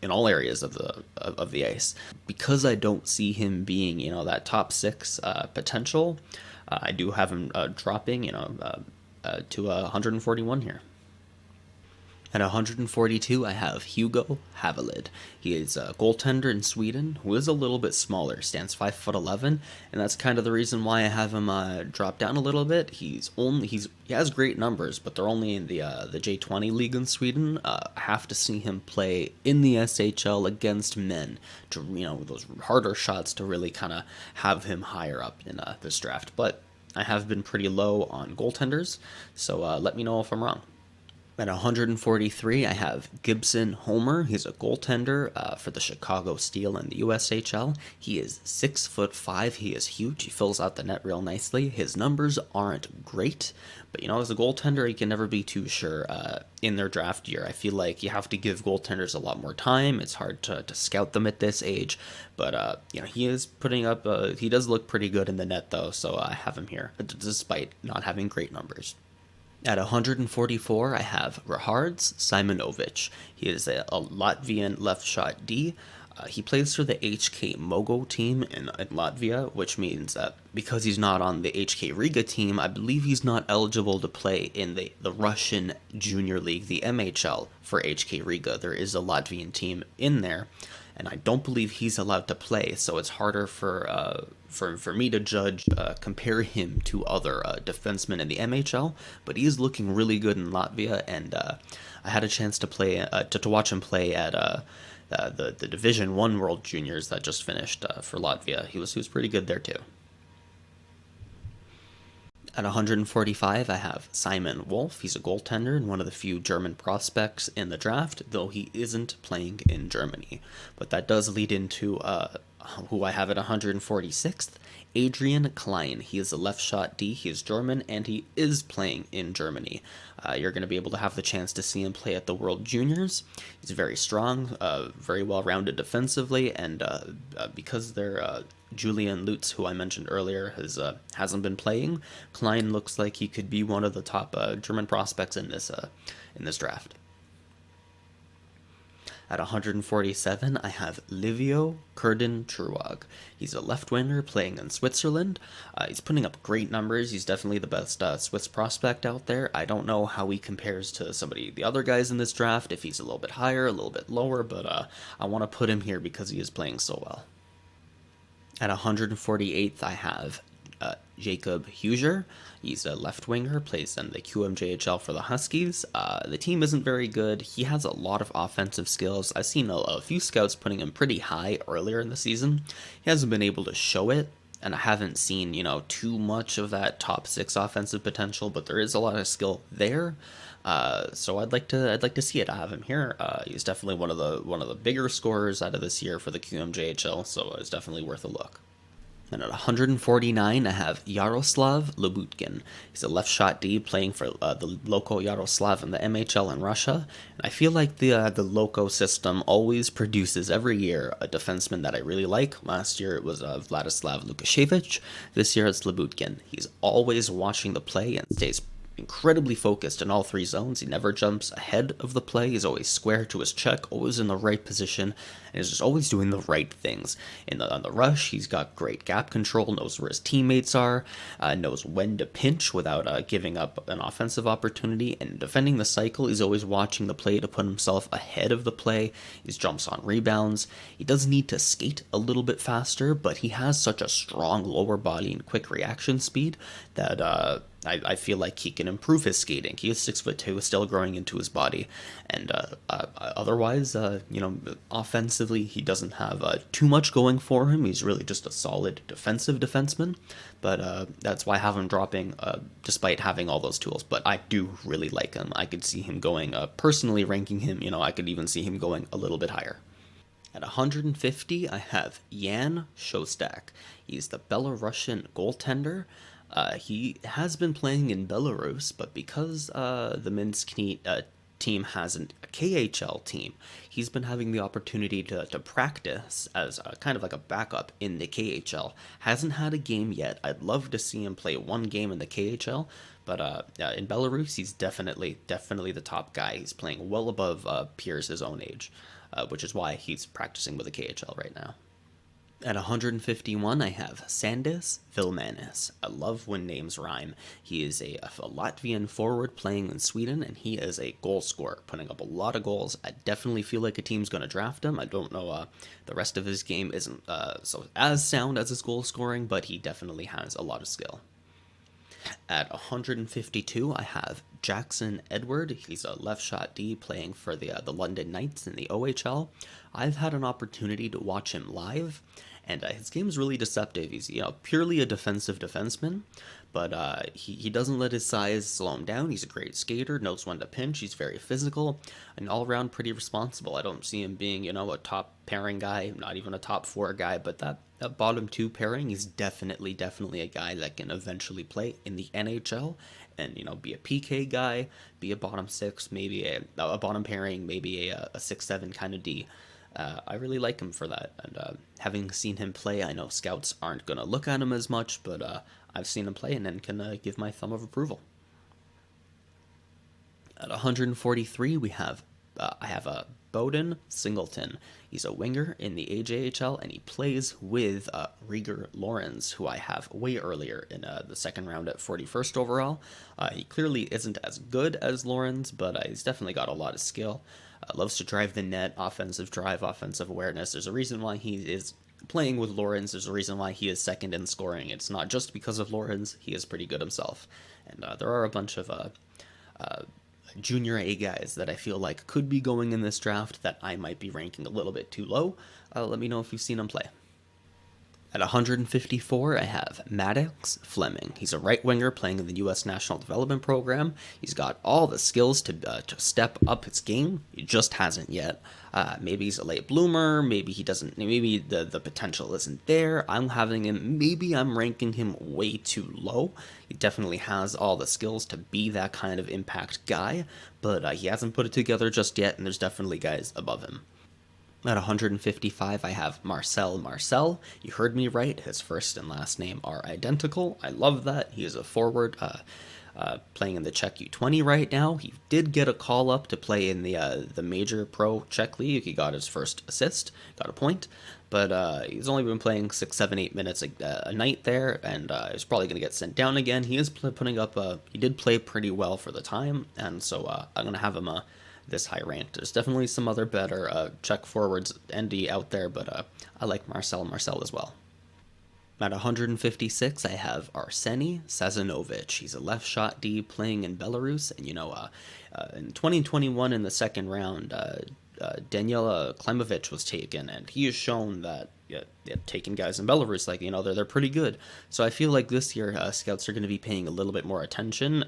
A: In all areas of the ice. Because I don't see him being that top 6 potential, I do have him dropping to 141 here. At 142, I have Hugo Havelid. He is a goaltender in Sweden who is a little bit smaller, stands 5'11", and that's kind of the reason why I have him drop down a little bit. He has great numbers, but they're only in the J20 league in Sweden. I have to see him play in the SHL against men to those harder shots to really kind of have him higher up in this draft. But I have been pretty low on goaltenders, so let me know if I'm wrong. At 143, I have Gibson Homer. He's a goaltender for the Chicago Steel in the USHL. He is 6'5". He is huge. He fills out the net real nicely. His numbers aren't great, but as a goaltender, you can never be too sure in their draft year. I feel like you have to give goaltenders a lot more time. It's hard to scout them at this age, but he is putting up. He does look pretty good in the net though, so I have him here despite not having great numbers. At 144, I have Rahards Simonovic. He is a Latvian left shot D. He plays for the HK Mogo team in Latvia, which means that because he's not on the HK Riga team, I believe he's not eligible to play in the Russian Junior League, the MHL, for HK Riga. There is a Latvian team in there, and I don't believe he's allowed to play, so it's harder for me to compare him to other defensemen in the MHL, but he's looking really good in Latvia, and I had a chance to play to watch him play at the Division 1 World Juniors that just finished for Latvia. He was pretty good there too. At 145, I have Simon Wolf. He's a goaltender and one of the few German prospects in the draft, though he isn't playing in Germany. But that does lead into who I have at 146th, Adrian Klein. He is a left shot D. He is German, and he is playing in Germany. You're going to be able to have the chance to see him play at the World Juniors. He's very strong, very well-rounded defensively, and because they're Julian Lutz, who I mentioned earlier, hasn't been playing, Klein looks like he could be one of the top German prospects in this draft. At 147, I have Livio Kurdin-Truag. He's a left winger playing in Switzerland. He's putting up great numbers. He's definitely the best Swiss prospect out there. I don't know how he compares to the other guys in this draft, if he's a little bit higher, a little bit lower, but I want to put him here because he is playing so well. At 148th, I have Jacob Huger. He's a left winger, plays in the QMJHL for the Huskies. The team isn't very good. He has a lot of offensive skills. I've seen a few scouts putting him pretty high earlier in the season. He hasn't been able to show it, and I haven't seen too much of that top 6 offensive potential, but there is a lot of skill there. So I'd like to see it. I have him here. He's definitely one of the bigger scorers out of this year for the QMJHL, so it's definitely worth a look. And at 149, I have Yaroslav Lobutkin. He's a left shot D playing for the Loco Yaroslav in the MHL in Russia. And I feel like the Loco system always produces every year a defenseman that I really like. Last year it was Vladislav Lukashevich. This year it's Lobutkin. He's always watching the play and stays incredibly focused in all 3 zones. He never jumps ahead of the play. He's always square to his check, always in the right position, and is just always doing the right things. On the rush, he's got great gap control, knows where his teammates are, knows when to pinch without giving up an offensive opportunity, and defending the cycle, he's always watching the play to put himself ahead of the play. He jumps on rebounds. He does need to skate a little bit faster, but he has such a strong lower body and quick reaction speed that I feel like he can improve his skating. He is 6'2", still growing into his body, and otherwise, offensively, he doesn't have too much going for him. He's really just a solid defensive defenseman, but that's why I have him dropping, despite having all those tools. But I do really like him. I could see him going, personally ranking him, I could even see him going a little bit higher. At 150, I have Yan Shostak. He's the Belarusian goaltender. He has been playing in Belarus, but because the Minsk team has a KHL team, he's been having the opportunity to practice as kind of like a backup in the KHL. Hasn't had a game yet. I'd love to see him play one game in the KHL, but in Belarus, he's definitely the top guy. He's playing well above peers his own age, which is why he's practicing with the KHL right now. At 151, I have Sandis Vilmanis. I love when names rhyme. He is a Latvian forward playing in Sweden, and he is a goal scorer, putting up a lot of goals. I definitely feel like a team's going to draft him. I don't know, the rest of his game isn't so as sound as his goal scoring, but he definitely has a lot of skill. At 152, I have Jackson Edward. He's a left shot D playing for the London Knights in the OHL. I've had an opportunity to watch him live, and his game is really deceptive. He's purely a defensive defenseman, but he doesn't let his size slow him down. He's a great skater, knows when to pinch. He's very physical, and all around pretty responsible. I don't see him being a top pairing guy, not even a top 4 guy, but that bottom 2 pairing, he's definitely a guy that can eventually play in the NHL and be a PK guy, be a bottom 6, maybe a bottom pairing, maybe a 6-7 kind of D. I really like him for that, and having seen him play, I know scouts aren't going to look at him as much, but I've seen him play and then can give my thumb of approval. At 143, I have a Bowden Singleton. He's a winger in the AJHL, and he plays with Rieger Lawrence, who I have way earlier in the second round at 41st overall. He clearly isn't as good as Lawrence, but he's definitely got a lot of skill. Loves to drive the net, offensive drive, offensive awareness. There's a reason why he is playing with Lawrence. There's a reason why he is second in scoring. It's not just because of Lawrence. He is pretty good himself. And there are a bunch of junior A guys that I feel like could be going in this draft that I might be ranking a little bit too low. Let me know if you've seen them play. At 154, I have Maddox Fleming. He's a right winger playing in the U.S. National Development Program. He's got all the skills to step up his game. He just hasn't yet. Maybe he's a late bloomer. Maybe he doesn't. Maybe the potential isn't there. Maybe I'm ranking him way too low. He definitely has all the skills to be that kind of impact guy, but he hasn't put it together just yet, and there's definitely guys above him. At 155, I have Marcel. You heard me right. His first and last name are identical. I love that. He is a forward playing in the Czech U20 right now. He did get a call up to play in the major pro Czech league. He got his first assist, got a point, but he's only been playing 6, 7, 8 minutes a night there, and he's probably going to get sent down again. He is putting up he did play pretty well for the time, and so I'm going to have him this high ranked. There's definitely some other better Czech forwards ND out there, but I like Marcel as well. At 156, I have Arseni Sazanovich. He's a left shot D playing in Belarus, and in 2021 in the second round, Danila Klimovich was taken, and he has shown that taking guys in Belarus, they're pretty good. So I feel like this year scouts are going to be paying a little bit more attention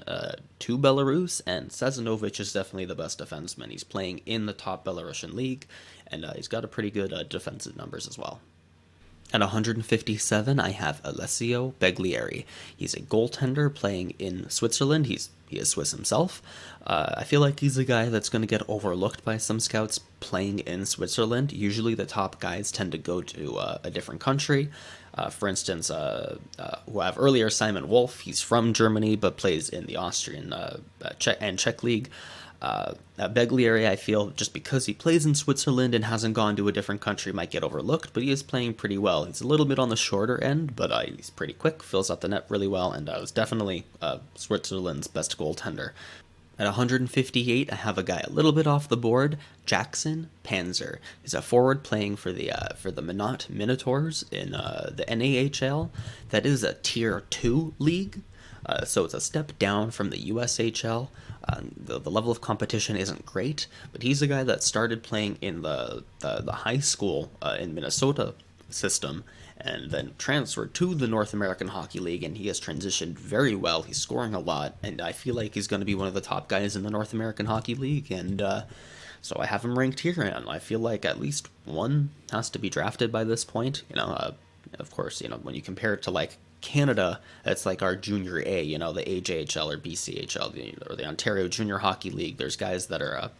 A: to Belarus, and Sazanovich is definitely the best defenseman. He's playing in the top Belarusian league, and he's got a pretty good defensive numbers as well. At 157, I have Alessio Beglieri. He's a goaltender playing in Switzerland. He is Swiss himself. I feel like he's a guy that's going to get overlooked by some scouts playing in Switzerland. Usually the top guys tend to go to a different country. For instance, who I have earlier, Simon Wolf. He's from Germany but plays in the Austrian Czech league. Beglieri, I feel, just because he plays in Switzerland and hasn't gone to a different country, might get overlooked, but he is playing pretty well. He's a little bit on the shorter end, but he's pretty quick, fills out the net really well, and was definitely Switzerland's best goaltender. At 158, I have a guy a little bit off the board, Jackson Panzer. He's a forward playing for the Minot Minotaurs in the NAHL. That is a Tier 2 league, so it's a step down from the USHL. The level of competition isn't great, but he's a guy that started playing in the high school in Minnesota system and then transferred to the North American Hockey League, and he has transitioned very well. He's scoring a lot, and I feel like he's going to be one of the top guys in the North American Hockey League, and so I have him ranked here, and I feel like at least one has to be drafted by this point. Of course, when you compare it to Canada, it's like our Junior A, the AJHL or BCHL, or the Ontario Junior Hockey League. There's guys that are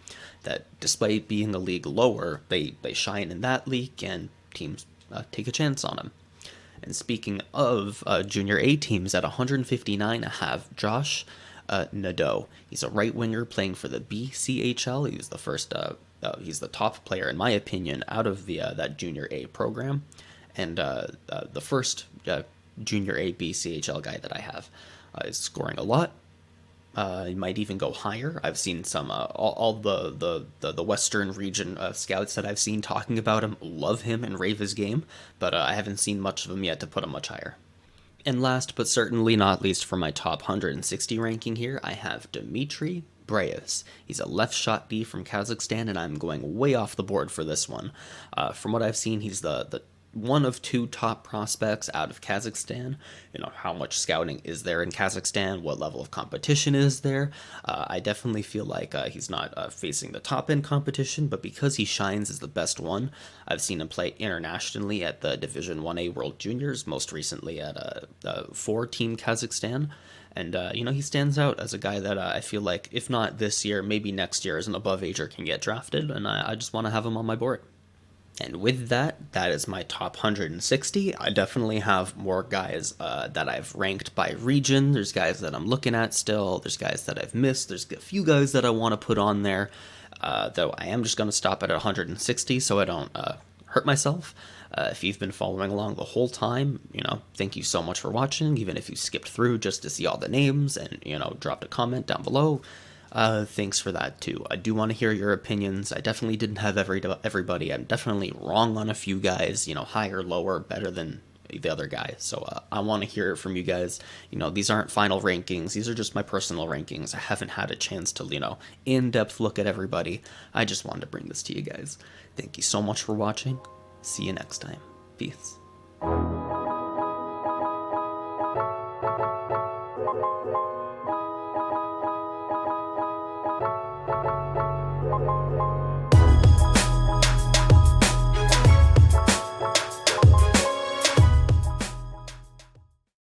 A: that, despite being a league lower, they shine in that league, and teams take a chance on them. And speaking of Junior A teams, at 159, I have Josh Nadeau. He's a right winger playing for the BCHL. He's the first. He's the top player, in my opinion, out of that Junior A program. And the first Junior A B CHL guy that I have is scoring a lot. He might even go higher. I've seen some all the Western region scouts that I've seen talking about him love him and rave his game, but I haven't seen much of him yet to put him much higher. And last but certainly not least for my top 160 ranking here, I have Dmitry Breus. He's a left shot D from Kazakhstan, and I'm going way off the board for this one. From what I've seen, he's the one of two top prospects out of Kazakhstan. You know, how much scouting is there in Kazakhstan? What level of competition is there? I definitely feel like he's not facing the top end competition, but because he shines as the best one, I've seen him play internationally at the Division 1A World Juniors, most recently at 4-team Kazakhstan. And, he stands out as a guy that I feel like, if not this year, maybe next year, as an above-ager can get drafted, and I just want to have him on my board. And with that is my top 160. I definitely have more guys that I've ranked by region. There's guys that I'm looking at still. There's guys that I've missed. There's a few guys that I want to put on there, though I am just going to stop at 160 so I don't hurt myself. If you've been following along the whole time, thank you so much for watching, even if you skipped through just to see all the names and, dropped a comment down below. Thanks for that too. I do want to hear your opinions. I definitely didn't have everybody. I'm definitely wrong on a few guys, higher, lower, better than the other guy. So I want to hear it from you guys. These aren't final rankings. These are just my personal rankings. I haven't had a chance to, in-depth look at everybody. I just wanted to bring this to you guys. Thank you so much for watching. See you next time. Peace.